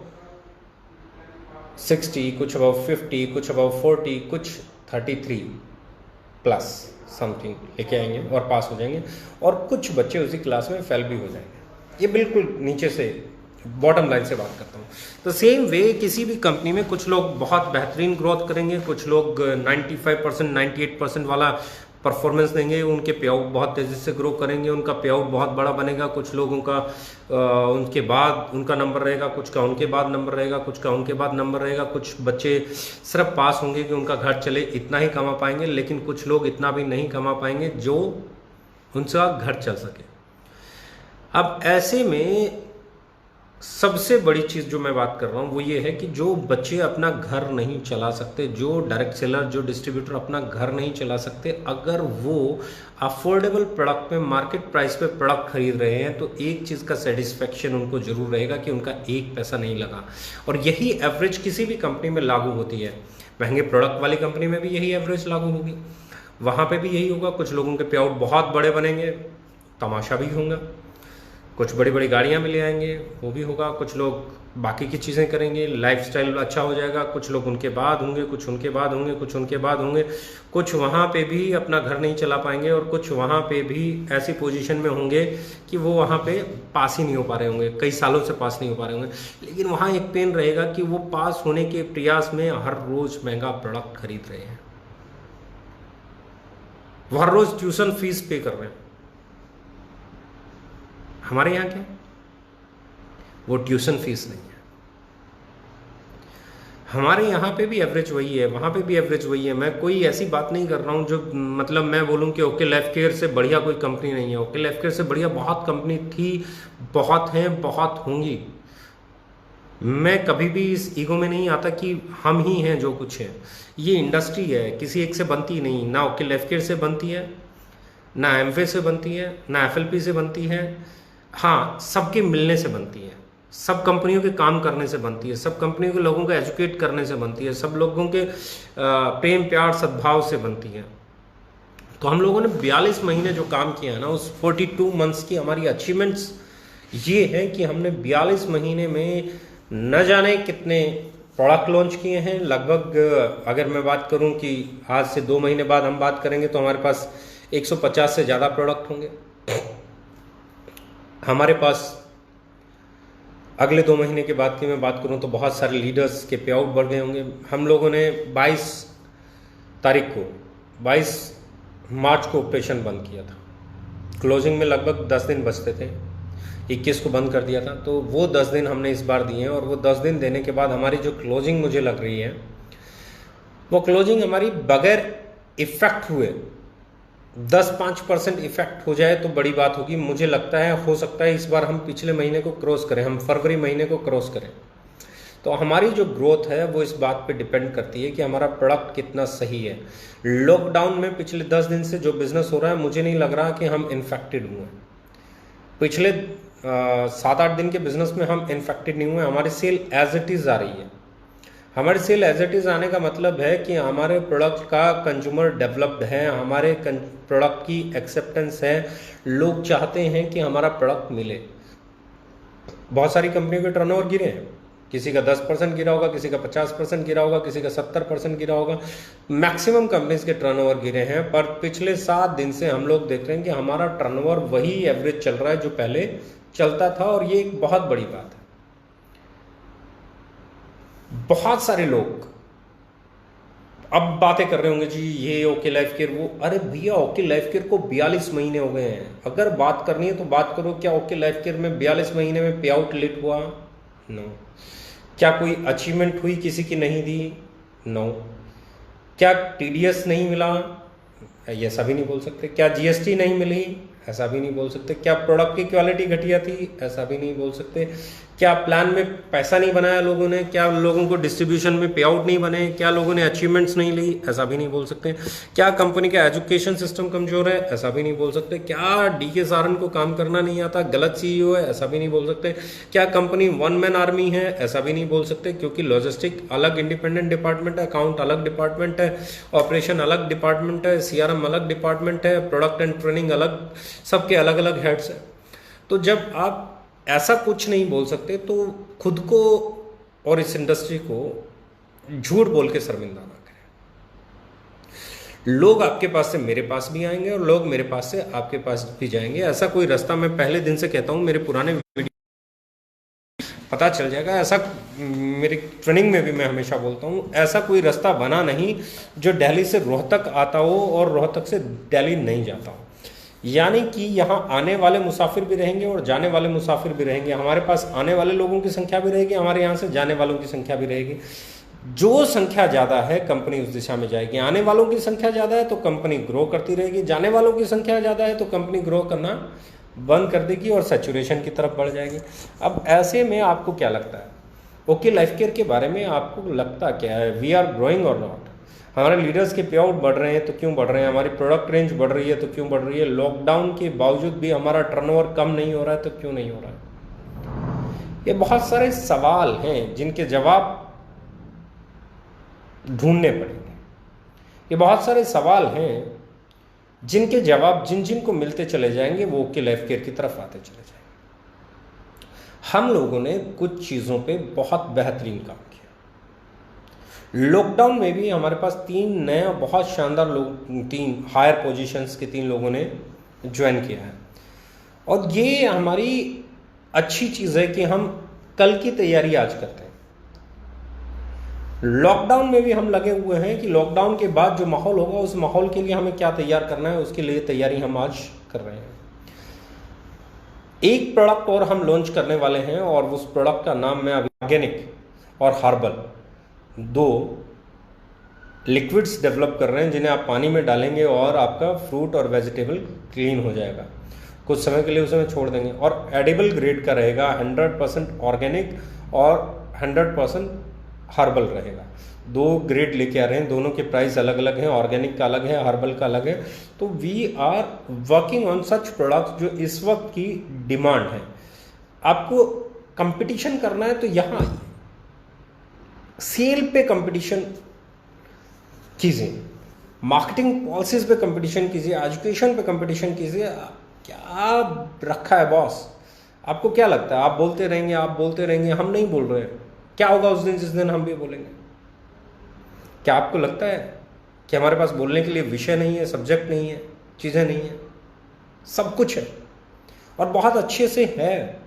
60, कुछ अबाउ 50, कुछ अबाउ 40, कुछ 33 प्लस समथिंग लेके आएंगे और पास हो जाएंगे, और कुछ बच्चे उसी क्लास में फेल भी हो जाएंगे। ये बिल्कुल नीचे से बॉटम लाइन से बात करता हूँ। तो सेम वे किसी भी कंपनी में कुछ लोग बहुत बेहतरीन ग्रोथ करेंगे, कुछ लोग 95%, 98% वाला परफॉर्मेंस देंगे, उनके पे आउट बहुत तेज़ी से ग्रो करेंगे, उनका पे आउट बहुत बड़ा बनेगा। कुछ लोगों का उनके बाद उनका नंबर रहेगा, कुछ का उनके बाद नंबर रहेगा, कुछ का उनके बाद नंबर रहेगा। कुछ बच्चे सिर्फ पास होंगे कि उनका घर चले, इतना ही कमा पाएंगे, लेकिन कुछ लोग इतना भी नहीं कमा पाएंगे जो उनका घर चल सके। अब ऐसे में सबसे बड़ी चीज़ जो मैं बात कर रहा हूँ वो ये है कि जो बच्चे अपना घर नहीं चला सकते, जो डायरेक्ट सेलर, जो डिस्ट्रीब्यूटर अपना घर नहीं चला सकते, अगर वो अफोर्डेबल प्रोडक्ट में, मार्केट प्राइस पे प्रोडक्ट खरीद रहे हैं, तो एक चीज़ का सेटिस्फेक्शन उनको जरूर रहेगा कि उनका एक पैसा नहीं लगा। और यही एवरेज किसी भी कंपनी में लागू होती है। महंगे प्रोडक्ट वाली कंपनी में भी यही एवरेज लागू होगी, वहाँ पर भी यही होगा। कुछ लोगों के पे आउट बहुत बड़े बनेंगे, तमाशा भी होगा। कुछ बड़ी बड़ी गाड़ियाँ भी ले आएंगे, वो भी होगा। कुछ लोग बाकी की चीज़ें करेंगे, लाइफस्टाइल अच्छा हो जाएगा। कुछ लोग उनके बाद होंगे, कुछ उनके बाद होंगे, कुछ उनके बाद होंगे। कुछ वहाँ पे भी अपना घर नहीं चला पाएंगे, और कुछ वहाँ पे भी ऐसी पोजीशन में होंगे कि वो वहाँ पे पास ही नहीं हो पा रहे होंगे, कई सालों से पास नहीं हो पा रहे होंगे। लेकिन वहाँ एक पेन रहेगा कि वो पास होने के प्रयास में हर रोज़ महंगा प्रोडक्ट खरीद रहे हैं। वो हर रोज ट्यूशन फीस पे कर रहे हैं। हमारे यहाँ क्या, वो ट्यूशन फीस नहीं है। हमारे यहाँ पे भी एवरेज वही है, वहाँ पे भी एवरेज वही है। मैं कोई ऐसी बात नहीं कर रहा हूँ जो मतलब मैं बोलूँ कि ओके लाइफ केयर से बढ़िया कोई कंपनी नहीं है। ओके लाइफ केयर से बढ़िया बहुत कंपनी थी, बहुत हैं, बहुत होंगी। मैं कभी भी इस ईगो में नहीं आता कि हम ही हैं जो कुछ है। ये इंडस्ट्री है, किसी एक से बनती नहीं, ना ओके लाइफ केयर से बनती है, ना एमवे से बनती है, ना एफएलपी से बनती है। हाँ, सबके मिलने से बनती है, सब कंपनियों के काम करने से बनती है, सब कंपनियों के लोगों को एजुकेट करने से बनती है, सब लोगों के प्रेम प्यार सद्भाव से बनती है। तो हम लोगों ने 42 महीने जो काम किया है ना, उस 42 मंथ्स की हमारी अचीवमेंट्स ये है कि हमने 42 महीने में न जाने कितने प्रोडक्ट लॉन्च किए हैं। लगभग अगर मैं बात करूं कि आज से 2 महीने बाद हम बात करेंगे तो हमारे पास 150 से ज़्यादा प्रोडक्ट होंगे। हमारे पास अगले 2 महीने के बाद की मैं बात करूं तो बहुत सारे लीडर्स के पे आउट बढ़ गए होंगे। हम लोगों ने 22 तारीख को 22 मार्च को ऑपरेशन बंद किया था। क्लोजिंग में लगभग 10 दिन बचते थे, 21 को बंद कर दिया था। तो वो 10 दिन हमने इस बार दिए हैं, और वो 10 दिन देने के बाद हमारी जो क्लोजिंग मुझे लग रही है, वो क्लोजिंग हमारी बगैर इफेक्ट हुए 10-5% इफेक्ट हो जाए तो बड़ी बात होगी। मुझे लगता है हो सकता है इस बार हम पिछले महीने को क्रॉस करें, हम फरवरी महीने को क्रॉस करें। तो हमारी जो ग्रोथ है वो इस बात पे डिपेंड करती है कि हमारा प्रोडक्ट कितना सही है। लॉकडाउन में पिछले 10 दिन से जो बिजनेस हो रहा है, मुझे नहीं लग रहा कि हम इन्फेक्टेड हुए। पिछले 7-8 दिन के बिजनेस में हम इन्फेक्टेड नहीं हुए। हमारी सेल एज इट इज़ आ रही है। हमारी सेल एज इट इज़ आने का मतलब है कि हमारे प्रोडक्ट का कंज्यूमर डेवलप्ड है, हमारे प्रोडक्ट की एक्सेप्टेंस है, लोग चाहते हैं कि हमारा प्रोडक्ट मिले। बहुत सारी कंपनियों के टर्नओवर गिरे हैं, किसी का 10% गिरा होगा, किसी का 50% गिरा होगा, किसी का 70% गिरा होगा। मैक्सिमम कंपनीज के टर्नओवर गिरे हैं, पर पिछले 7 दिन से हम लोग देख रहे हैं कि हमारा टर्नओवर वही एवरेज चल रहा है जो पहले चलता था, और ये एक बहुत बड़ी बात है। बहुत सारे लोग अब बातें कर रहे होंगे जी ये ओके लाइफ केयर वो, अरे भैया ओके लाइफ केयर को 42 महीने हो गए हैं। अगर बात करनी है तो बात करो, क्या ओके लाइफ केयर में 42 महीने में पे आउट लेट हुआ? नो। क्या कोई अचीवमेंट हुई किसी की नहीं दी? नो। क्या टीडीएस नहीं मिला? ऐसा भी नहीं बोल सकते। क्या जीएसटी नहीं मिली? ऐसा भी नहीं बोल सकते। क्या प्रोडक्ट की क्वालिटी घटिया थी? ऐसा भी नहीं बोल सकते। क्या प्लान में पैसा नहीं बनाया लोगों ने? क्या लोगों को डिस्ट्रीब्यूशन में पे आउट नहीं बने? क्या लोगों ने अचीवमेंट्स नहीं ली? ऐसा भी नहीं बोल सकते। क्या कंपनी का एजुकेशन सिस्टम कमजोर है? ऐसा भी नहीं बोल सकते। क्या डीके सारन को काम करना नहीं आता, गलत सीईओ है? ऐसा भी नहीं बोल सकते। क्या कंपनी वन मैन आर्मी है? ऐसा भी नहीं बोल सकते, क्योंकि लॉजिस्टिक अलग इंडिपेंडेंट डिपार्टमेंट है, अकाउंट अलग डिपार्टमेंट है, ऑपरेशन अलग डिपार्टमेंट है, सीआरएम अलग डिपार्टमेंट है, प्रोडक्ट एंड ट्रेनिंग अलग, सबके अलग अलग हेड्स है। तो जब आप ऐसा कुछ नहीं बोल सकते तो खुद को और इस इंडस्ट्री को झूठ बोल के शर्मिंदा ना करें। लोग आपके पास से मेरे पास भी आएंगे और लोग मेरे पास से आपके पास भी जाएंगे। ऐसा कोई रास्ता, मैं पहले दिन से कहता हूं, मेरे पुराने वीडियो पता चल जाएगा। ऐसा मेरी ट्रेनिंग में भी मैं हमेशा बोलता हूं, ऐसा कोई रास्ता बना नहीं जो दिल्ली से रोहतक आता हो और रोहतक से दिल्ली नहीं जाता हो। यानी कि यहाँ आने वाले मुसाफिर भी रहेंगे और जाने वाले मुसाफिर भी रहेंगे। हमारे पास आने वाले लोगों की संख्या भी रहेगी, हमारे यहाँ से जाने वालों की संख्या भी रहेगी। जो संख्या ज़्यादा है कंपनी उस दिशा में जाएगी। आने वालों की संख्या ज़्यादा है तो कंपनी ग्रो करती रहेगी, जाने वालों की संख्या ज़्यादा है तो कंपनी ग्रो करना बंद कर देगी और सैचुरेशन की तरफ बढ़ जाएगी। अब ऐसे में आपको क्या लगता है, ओके लाइफ केयर के बारे में आपको लगता क्या है? वी आर ग्रोइंग और नॉट? हमारे लीडर्स के पे आउट बढ़ रहे हैं तो क्यों बढ़ रहे हैं? हमारी प्रोडक्ट रेंज बढ़ रही है तो क्यों बढ़ रही है? लॉकडाउन के बावजूद भी हमारा टर्नओवर कम नहीं हो रहा है तो क्यों नहीं हो रहा है? ये बहुत सारे सवाल हैं जिनके जवाब ढूंढने पड़ेंगे। ये बहुत सारे सवाल हैं जिनके जवाब जिन जिन को मिलते चले जाएंगे वो ओके लाइफ केयर की तरफ आते चले जाएंगे। हम लोगों ने कुछ चीज़ों पे बहुत बेहतरीन काम किया। लॉकडाउन में भी हमारे पास 3 नए बहुत शानदार लोग, 3 हायर पोजीशंस के 3 लोगों ने ज्वाइन किया है, और ये हमारी अच्छी चीज़ है कि हम कल की तैयारी आज करते हैं। लॉकडाउन में भी हम लगे हुए हैं कि लॉकडाउन के बाद जो माहौल होगा उस माहौल के लिए हमें क्या तैयार करना है, उसके लिए तैयारी हम आज कर रहे हैं। एक प्रोडक्ट और हम लॉन्च करने वाले हैं और उस प्रोडक्ट का नाम मैं अभी ऑर्गेनिक और हर्बल 2 लिक्विड्स डेवलप कर रहे हैं, जिन्हें आप पानी में डालेंगे और आपका फ्रूट और वेजिटेबल क्लीन हो जाएगा। कुछ समय के लिए उसे मैं छोड़ देंगे और एडिबल ग्रेड का रहेगा, 100% ऑर्गेनिक और 100% हर्बल रहेगा। 2 ग्रेड लेके आ रहे हैं, दोनों के प्राइस अलग अलग हैं, ऑर्गेनिक का अलग है, हर्बल का अलग है। तो we are working on such products जो इस वक्त की डिमांड है। आपको कंपटीशन करना है तो यहाँ आइए, सेल पे कंपटीशन कीजिए, मार्केटिंग पॉलिसीज पे कंपटीशन कीजिए, एजुकेशन पे कंपटीशन कीजिए। क्या रखा है बॉस? आपको क्या लगता है? आप बोलते रहेंगे, हम नहीं बोल रहे हैं। क्या होगा उस दिन जिस दिन हम भी बोलेंगे? क्या आपको लगता है कि हमारे पास बोलने के लिए विषय नहीं है, सब्जेक्ट नहीं है, चीज़ें नहीं है? सब कुछ है और बहुत अच्छे से है,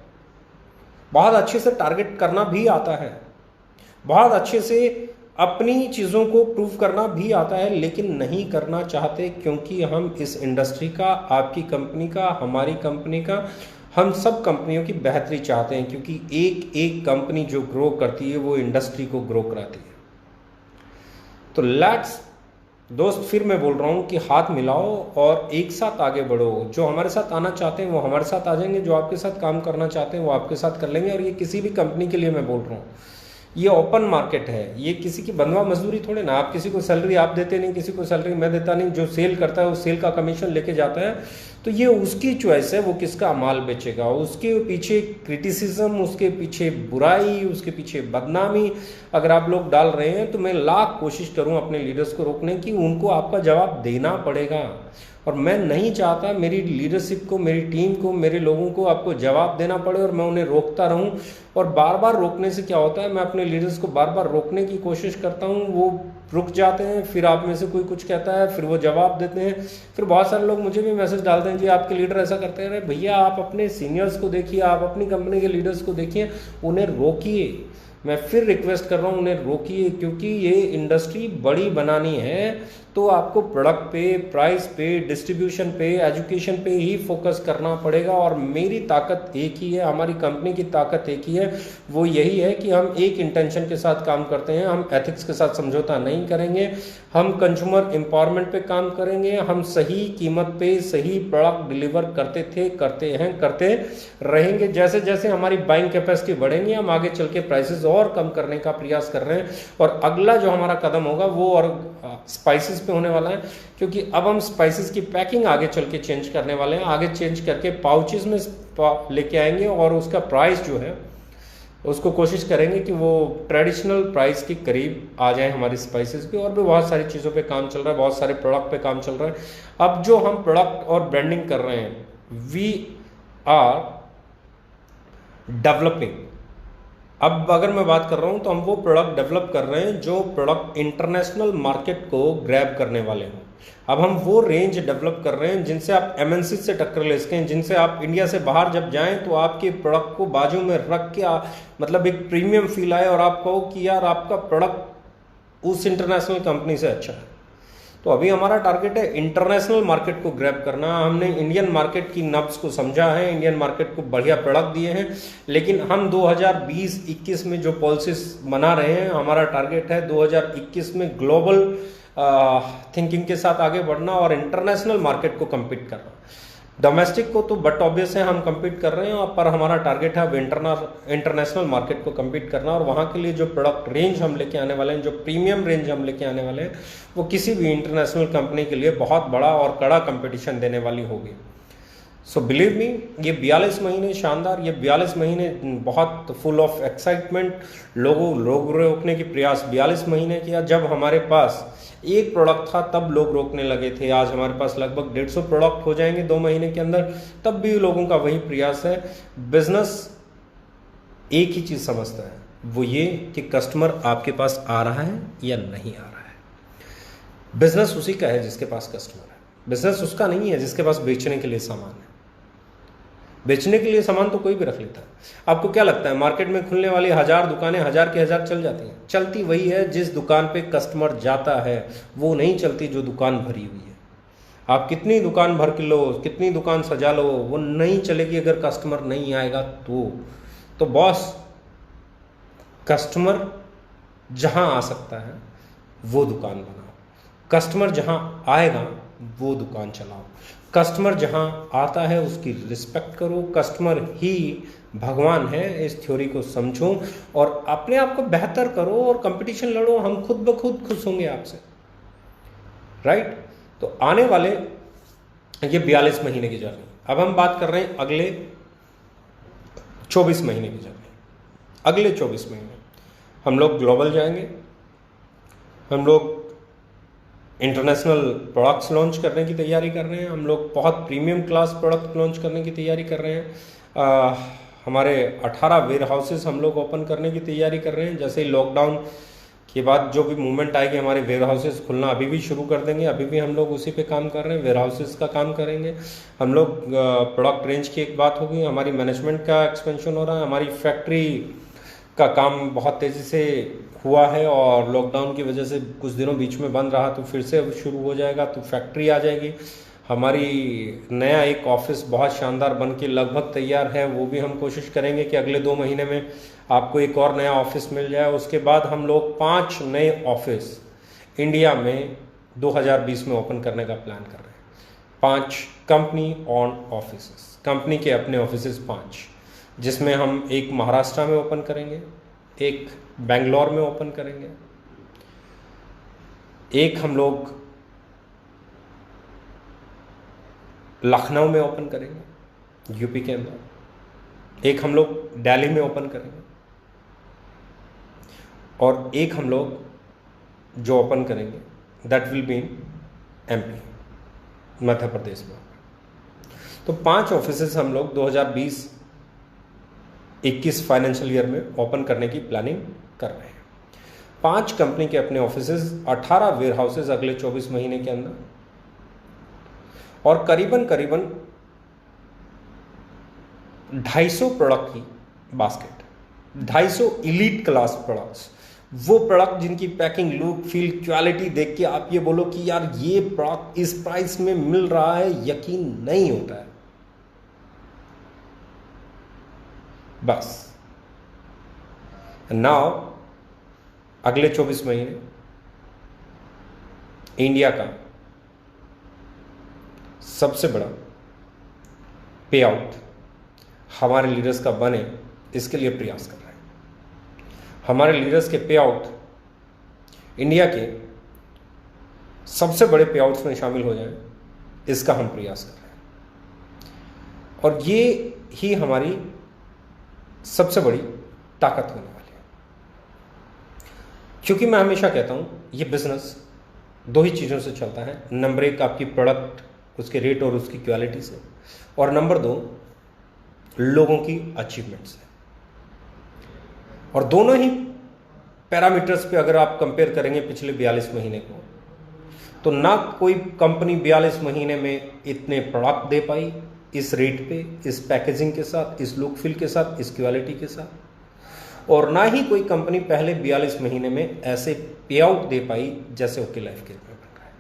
बहुत अच्छे से टारगेट करना भी आता है, बहुत अच्छे से अपनी चीज़ों को प्रूव करना भी आता है, लेकिन नहीं करना चाहते क्योंकि हम इस इंडस्ट्री का, आपकी कंपनी का, हमारी कंपनी का, हम सब कंपनियों की बेहतरी चाहते हैं, क्योंकि एक एक कंपनी जो ग्रो करती है वो इंडस्ट्री को ग्रो कराती है। तो लेट्स दोस्त, फिर मैं बोल रहा हूँ कि हाथ मिलाओ और एक साथ आगे बढ़ो। जो हमारे साथ आना चाहते हैं वो हमारे साथ आ जाएंगे, जो आपके साथ काम करना चाहते हैं वो आपके साथ कर लेंगे। और ये किसी भी कंपनी के लिए मैं बोल रहा हूँ, ये ओपन मार्केट है, ये किसी की बंधुआ मजदूरी थोड़े ना। आप किसी को सैलरी आप देते नहीं, किसी को सैलरी मैं देता नहीं। जो सेल करता है वो सेल का कमीशन लेके जाता है, तो ये उसकी चॉइस है, वो किसका माल बेचेगा। उसके पीछे क्रिटिसिज्म, उसके पीछे बुराई, उसके पीछे बदनामी अगर आप लोग डाल रहे हैं तो मैं लाख कोशिश करूं अपने लीडर्स को रोकने की, उनको आपका जवाब देना पड़ेगा। और मैं नहीं चाहता मेरी लीडरशिप को, मेरी टीम को, मेरे लोगों को आपको जवाब देना पड़े और मैं उन्हें रोकता रहूं। और बार बार रोकने से क्या होता है, मैं अपने लीडर्स को बार बार रोकने की कोशिश करता हूं, वो रुक जाते हैं, फिर आप में से कोई कुछ कहता है, फिर वो जवाब देते हैं। फिर बहुत सारे लोग मुझे भी मैसेज डालते हैं, जी आपके लीडर ऐसा करते हैं। अरे भैया, आप अपने सीनियर्स को देखिए, आप अपनी कंपनी के लीडर्स को देखिए, उन्हें रोकिए। मैं फिर रिक्वेस्ट कर रहा हूँ, उन्हें रोकिए, क्योंकि ये इंडस्ट्री बड़ी बनानी है तो आपको प्रोडक्ट पे, प्राइस पे, डिस्ट्रीब्यूशन पे, एजुकेशन पे ही फोकस करना पड़ेगा। और मेरी ताकत एक ही है, हमारी कंपनी की ताकत एक ही है, वो यही है कि हम एक इंटेंशन के साथ काम करते हैं। हम एथिक्स के साथ समझौता नहीं करेंगे, हम कंज्यूमर एम्पावरमेंट पे काम करेंगे, हम सही कीमत पे सही प्रोडक्ट डिलीवर करते थे, करते हैं, करते रहेंगे। जैसे जैसे हमारी बाइंग कैपेसिटी बढ़ेंगी, हम आगे चल के प्राइसेस और कम करने का प्रयास कर रहे हैं। और अगला जो हमारा कदम होगा वो और स्पाइसेस पे होने वाला है, क्योंकि अब हम स्पाइसेस की पैकिंग आगे चल के चेंज करने वाले हैं। आगे चेंज करके पाउचेस में लेके आएंगे और उसका प्राइस जो है उसको कोशिश करेंगे कि वो ट्रेडिशनल प्राइस के करीब आ जाए हमारी स्पाइसेस पे। और भी बहुत सारी चीज़ों पे काम चल रहा है, बहुत सारे प्रोडक्ट पे काम चल रहा है। अब जो हम प्रोडक्ट और ब्रांडिंग कर रहे हैं, वी आर डेवलपिंग। अब अगर मैं बात कर रहा हूं तो हम वो प्रोडक्ट डेवलप कर रहे हैं जो प्रोडक्ट इंटरनेशनल मार्केट को ग्रैब करने वाले हों। अब हम वो रेंज डेवलप कर रहे हैं जिनसे आप एमएनसी से टक्कर ले सकें, जिनसे आप इंडिया से बाहर जब जाएं तो आपके प्रोडक्ट को बाजू में रख के मतलब एक प्रीमियम फील आए और आप कहो कि यार आपका प्रोडक्ट उस इंटरनेशनल कंपनी से अच्छा है। तो अभी हमारा टारगेट है इंटरनेशनल मार्केट को ग्रैब करना। हमने इंडियन मार्केट की नब्ज को समझा है, इंडियन मार्केट को बढ़िया प्रोडक्ट दिए हैं, लेकिन हम 2020-21 में जो पॉलिसीज बना रहे हैं, हमारा टारगेट है 2021 में ग्लोबल थिंकिंग के साथ आगे बढ़ना और इंटरनेशनल मार्केट को कम्पीट करना। डोमेस्टिक को तो बट ऑब्वियस है हम कम्पीट कर रहे हैं, पर हमारा टारगेट है अब इंटरनेशनल मार्केट को कम्पीट करना। और वहाँ के लिए जो प्रोडक्ट रेंज हम लेके आने वाले हैं, जो प्रीमियम रेंज हम लेके आने वाले हैं, वो किसी भी इंटरनेशनल कंपनी के लिए बहुत बड़ा और कड़ा कंपटीशन देने वाली होगी। सो बिलीव मी, ये 42 महीने शानदार, ये 42 महीने बहुत फुल ऑफ एक्साइटमेंट, लोग रोकने की प्रयास 42 महीने किया। जब हमारे पास एक प्रोडक्ट था तब लोग रोकने लगे थे, आज हमारे पास लगभग 150 प्रोडक्ट हो जाएंगे 2 महीने के अंदर, तब भी लोगों का वही प्रयास है। बिजनेस एक ही चीज समझता है, वो ये कि कस्टमर आपके पास आ रहा है या नहीं आ रहा है। बिजनेस उसी का है जिसके पास कस्टमर है, बिजनेस उसका नहीं है जिसके पास बेचने के लिए सामान है। बेचने के लिए सामान तो कोई भी रख लेता है। आपको क्या लगता है मार्केट में खुलने वाली 1000 दुकानें 1000 के 1000 चल जाती हैं? चलती वही है जिस दुकान पे कस्टमर जाता है, वो नहीं चलती जो दुकान भरी हुई है। आप कितनी दुकान भर के लो, कितनी दुकान सजा लो, वो नहीं चलेगी अगर कस्टमर नहीं आएगा तो बॉस, कस्टमर जहां आ सकता है वो दुकान बनाओ, कस्टमर जहां आएगा वो दुकान चलाओ, कस्टमर जहां आता है उसकी रिस्पेक्ट करो, कस्टमर ही भगवान है, इस थ्योरी को समझो और अपने आप को बेहतर करो और कंपटीशन लड़ो, हम खुद ब खुद खुश होंगे आपसे, राइट। तो आने वाले ये 42 महीने की जर्नी, अब हम बात कर रहे हैं अगले 24 महीने की जर्नी। अगले 24 महीने हम लोग ग्लोबल जाएंगे, हम लोग इंटरनेशनल प्रोडक्ट्स लॉन्च करने की तैयारी कर रहे हैं, हम लोग बहुत प्रीमियम क्लास प्रोडक्ट लॉन्च करने की तैयारी कर रहे हैं। हमारे 18 वेयर हाउसेस हम लोग ओपन करने की तैयारी कर रहे हैं। जैसे ही लॉकडाउन के बाद जो भी मूवमेंट आएगी, हमारे वेयर हाउसेस खुलना अभी भी शुरू कर देंगे, अभी भी हम लोग उसी पे काम कर रहे हैं, वेयर हाउसेस का काम करेंगे हम लोग। प्रोडक्ट रेंज की एक बात होगी, हमारी मैनेजमेंट का एक्सपेंशन हो रहा है, हमारी फैक्ट्री का काम बहुत तेज़ी से हुआ है और लॉकडाउन की वजह से कुछ दिनों बीच में बंद रहा, तो फिर से अब शुरू हो जाएगा, तो फैक्ट्री आ जाएगी। हमारी नया एक ऑफिस बहुत शानदार बन के लगभग तैयार है, वो भी हम कोशिश करेंगे कि अगले 2 महीने में आपको एक और नया ऑफिस मिल जाए। उसके बाद हम लोग 5 नए ऑफिस इंडिया में 2020 में ओपन करने का प्लान कर रहे हैं। 5 कंपनी ऑन ऑफिस, कंपनी के अपने ऑफिस 5, जिसमें हम एक महाराष्ट्र में ओपन करेंगे, एक बेंगलोर में ओपन करेंगे, एक हम लोग लखनऊ में ओपन करेंगे यूपी के अंदर, एक हम लोग दिल्ली में ओपन करेंगे और एक हम लोग जो ओपन करेंगे that will be in MP, Madhya Pradesh में। तो 5 ऑफिसेस हम लोग 2020-21 फाइनेंशियल ईयर में ओपन करने की प्लानिंग कर रहे हैं। 5 कंपनी के अपने ऑफिसेस, 18 वेयर हाउसेस अगले 24 महीने के अंदर और करीबन 250 प्रोडक्ट की बास्केट, 250 इलीट क्लास प्रोडक्ट्स, वो प्रोडक्ट जिनकी पैकिंग, लुक, फील, क्वालिटी देख के आप ये बोलो कि यार ये प्रोडक्ट इस प्राइस में मिल रहा है, यकीन नहीं होता है। बस नाउ अगले 24 महीने इंडिया का सबसे बड़ा पे आउट हमारे लीडर्स का बने, इसके लिए प्रयास कर रहे हैं। हमारे लीडर्स के पे आउट इंडिया के सबसे बड़े पे आउट्स में शामिल हो जाएं, इसका हम प्रयास कर रहे हैं और ये ही हमारी सबसे बड़ी ताकत होने वाली है। क्योंकि मैं हमेशा कहता हूं ये बिजनेस 2 ही चीज़ों से चलता है। नंबर 1 आपकी प्रोडक्ट, उसके रेट और उसकी क्वालिटी से, और नंबर 2 लोगों की अचीवमेंट से। और दोनों ही पैरामीटर्स पे अगर आप कंपेयर करेंगे पिछले 42 महीने को, तो ना कोई कंपनी 42 महीने में इतने प्रोडक्ट दे पाई इस रेट पे, इस पैकेजिंग के साथ, इस लुक फील के साथ, इस क्वालिटी के साथ, और ना ही कोई कंपनी पहले 42 महीने में ऐसे पे आउट दे पाई जैसे ओके लाइफ केयर में बन रहा है।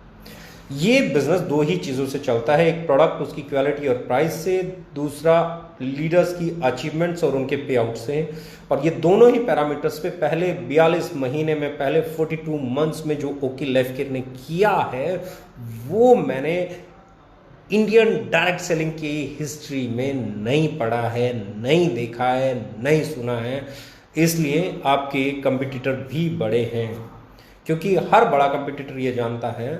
ये बिजनेस 2 ही चीज़ों से चलता है, एक प्रोडक्ट, उसकी क्वालिटी और प्राइस से, दूसरा लीडर्स की अचीवमेंट्स और उनके पे आउट से। और ये दोनों ही पैरामीटर्स पे पहले 42 महीने में, पहले 42 मंथ्स में जो ओके लाइफ केयर ने किया है, वो मैंने इंडियन डायरेक्ट सेलिंग की हिस्ट्री में नहीं पढ़ा है, नहीं देखा है, नहीं सुना है। इसलिए आपके कंपटीटर भी बड़े हैं, क्योंकि हर बड़ा कंपटीटर ये जानता है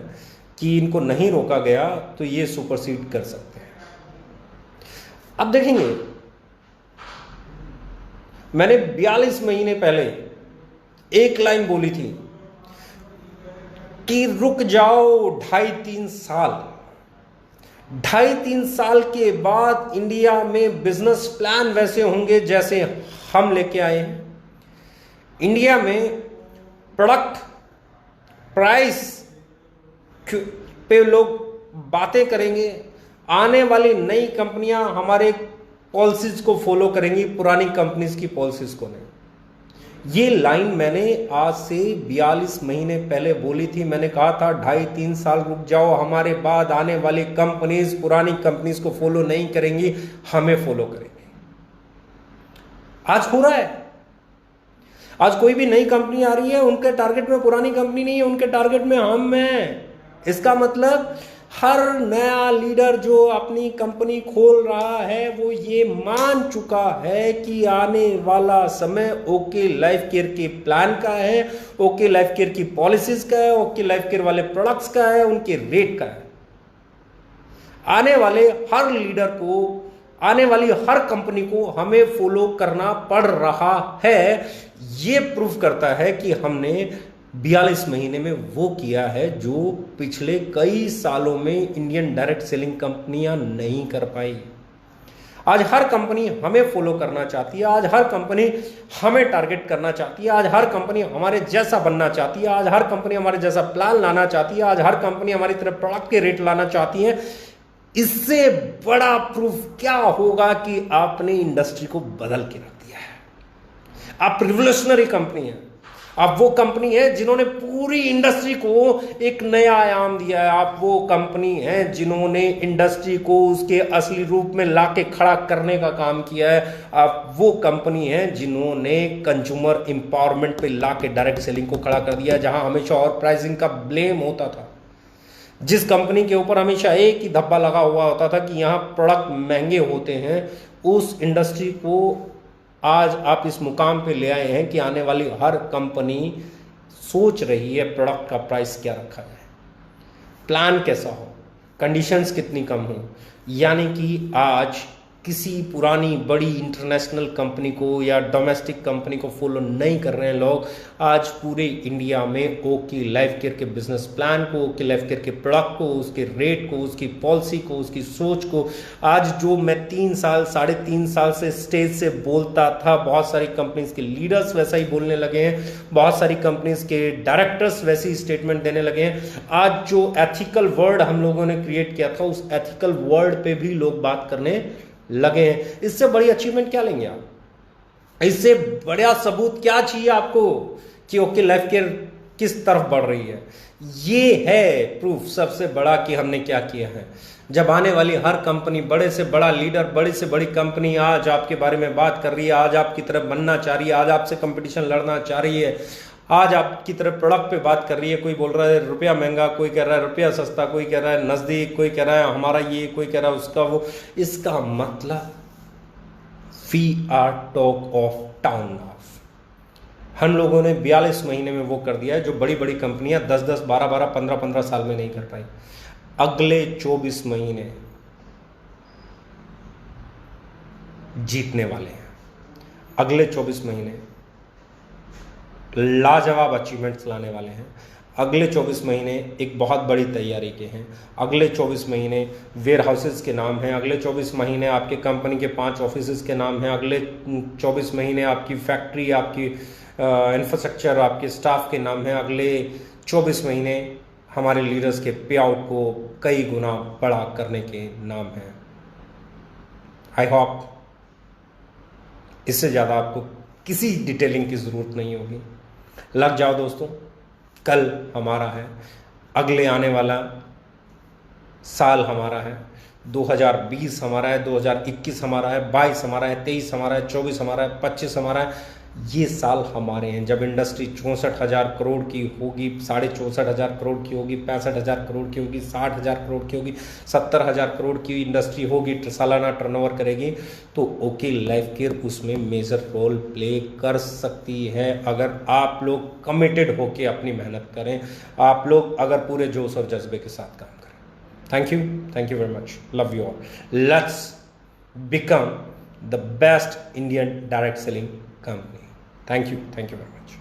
कि इनको नहीं रोका गया तो ये सुपरसीड कर सकते हैं। अब देखेंगे, मैंने 42 महीने पहले एक लाइन बोली थी कि रुक जाओ 2.5-3 साल। 2.5-3 साल के बाद इंडिया में बिजनेस प्लान वैसे होंगे जैसे हम लेके आए हैं। इंडिया में प्रोडक्ट प्राइस पे लोग बातें करेंगे, आने वाली नई कंपनियां हमारे पॉलिसीज को फॉलो करेंगी, पुरानी कंपनीज की पॉलिसीज को नहीं। ये लाइन मैंने आज से 42 महीने पहले बोली थी। मैंने कहा था 2.5-3 साल रुक जाओ, हमारे बाद आने वाली कंपनीज पुरानी कंपनीज को फॉलो नहीं करेंगी, हमें फॉलो करेंगे। आज हो रहा है। आज कोई भी नई कंपनी आ रही है, उनके टारगेट में पुरानी कंपनी नहीं है, उनके टारगेट में हम हैं। इसका मतलब हर नया लीडर जो अपनी कंपनी खोल रहा है वो ये मान चुका है कि आने वाला समय ओके लाइफ केयर के प्लान का है, ओके लाइफ केयर की पॉलिसीज का है, ओके लाइफ केयर वाले प्रोडक्ट्स का है, उनके रेट का है। आने वाले हर लीडर को, आने वाली हर कंपनी को हमें फॉलो करना पड़ रहा है। ये प्रूफ करता है कि हमने 42 महीने में वो किया है जो पिछले कई सालों में इंडियन डायरेक्ट सेलिंग कंपनियां नहीं कर पाई। आज हर कंपनी हमें फॉलो करना चाहती है, आज हर कंपनी हमें टारगेट करना चाहती है, आज हर कंपनी हमारे जैसा बनना चाहती है, आज हर कंपनी हमारे जैसा प्लान लाना चाहती है, आज हर कंपनी हमारी तरफ प्रोडक्ट के रेट लाना चाहती है। इससे बड़ा प्रूफ क्या होगा कि आपने इंडस्ट्री को बदल के रख दिया है। आप रिवोल्यूशनरी कंपनी है, आप वो कंपनी है जिन्होंने पूरी इंडस्ट्री को एक नया आयाम दिया है। आप वो कंपनी है जिन्होंने इंडस्ट्री को उसके असली रूप में लाके खड़ा करने का काम किया है। आप वो कंपनी है जिन्होंने कंज्यूमर एम्पावरमेंट पे लाके डायरेक्ट सेलिंग को खड़ा कर दिया है, जहां हमेशा और प्राइसिंग का ब्लेम होता था। जिस कंपनी के ऊपर हमेशा एक ही धब्बा लगा हुआ होता था कि यहाँ प्रोडक्ट महंगे होते हैं, उस इंडस्ट्री को आज आप इस मुकाम पे ले आए हैं कि आने वाली हर कंपनी सोच रही है प्रोडक्ट का प्राइस क्या रखा जाए, प्लान कैसा हो, कंडीशंस कितनी कम हो। यानी कि आज किसी पुरानी बड़ी इंटरनेशनल कंपनी को या डोमेस्टिक कंपनी को फॉलो नहीं कर रहे हैं लोग। आज पूरे इंडिया में ओके लाइफ केयर के बिजनेस प्लान को, ओके लाइफ केयर के प्रोडक्ट को, उसके रेट को, उसकी पॉलिसी को, उसकी सोच को, आज जो मैं 3 साल 3.5 साल से स्टेज से बोलता था, बहुत सारी कंपनीज के लीडर्स वैसा ही बोलने लगे हैं, बहुत सारी कंपनीज के डायरेक्टर्स वैसी स्टेटमेंट देने लगे हैं। आज जो एथिकल वर्ड हम लोगों ने क्रिएट किया था, उस एथिकल वर्ड पे भी लोग बात करने लगे हैं। इससे बड़ी अचीवमेंट क्या लेंगे आप? इससे बड़ा सबूत क्या चाहिए आपको कि ओके लाइफ केयर किस तरफ बढ़ रही है? ये है प्रूफ सबसे बड़ा कि हमने क्या किया है। जब आने वाली हर कंपनी, बड़े से बड़ा लीडर, बड़ी से बड़ी कंपनी आज आपके बारे में बात कर रही है, आज आपकी तरफ बनना चाह रही है, आज आपसे कंपटीशन लड़ना चाह रही है, आज आपकी तरफ प्रोडक्ट पे बात कर रही है, कोई बोल रहा है रुपया महंगा, कोई कह रहा है रुपया सस्ता, कोई कह रहा है नज़दीक, कोई कह रहा है हमारा ये, कोई कह रहा है उसका वो। इसका मतलब we are talk of town now. हम लोगों ने 42 महीने में वो कर दिया है जो बड़ी बड़ी कंपनियां 10-10, 12-12, 15-15 साल में नहीं कर पाई। अगले 24 महीने जीतने वाले हैं। अगले 24 महीने लाजवाब अचीवमेंट्स लाने वाले हैं। अगले 24 महीने एक बहुत बड़ी तैयारी के हैं। अगले 24 महीने वेयर हाउसेज के नाम हैं। अगले 24 महीने आपके कंपनी के 5 ऑफिसेज के नाम हैं। अगले 24 महीने आपकी फैक्ट्री, आपकी इंफ्रास्ट्रक्चर, आपके स्टाफ के नाम हैं। अगले 24 महीने हमारे लीडर्स के पे आउट को कई गुना बड़ा करने के नाम हैं। आई होप इससे ज़्यादा आपको किसी डिटेलिंग की ज़रूरत नहीं होगी। लग जाओ दोस्तों, कल हमारा है, अगले आने वाला साल हमारा है, 2020 हमारा है, 2021 हमारा है, 22 हमारा है, 23 हमारा है, 24 हमारा है, 25 हमारा है। ये साल हमारे हैं। जब इंडस्ट्री 64,000 करोड़ की होगी, 64,500 करोड़ की होगी, 65,000 करोड़ की होगी, 60,000 करोड़ की होगी, 70,000 करोड़ की इंडस्ट्री होगी, सालाना टर्नओवर करेगी, तो ओके लाइफ केयर उसमें मेजर रोल प्ले कर सकती है अगर आप लोग कमिटेड होके अपनी मेहनत करें, आप लोग अगर पूरे जोश और जज्बे के साथ काम करें। Thank you very much, love you all. Let's become the best Indian direct selling company. Thank you very much.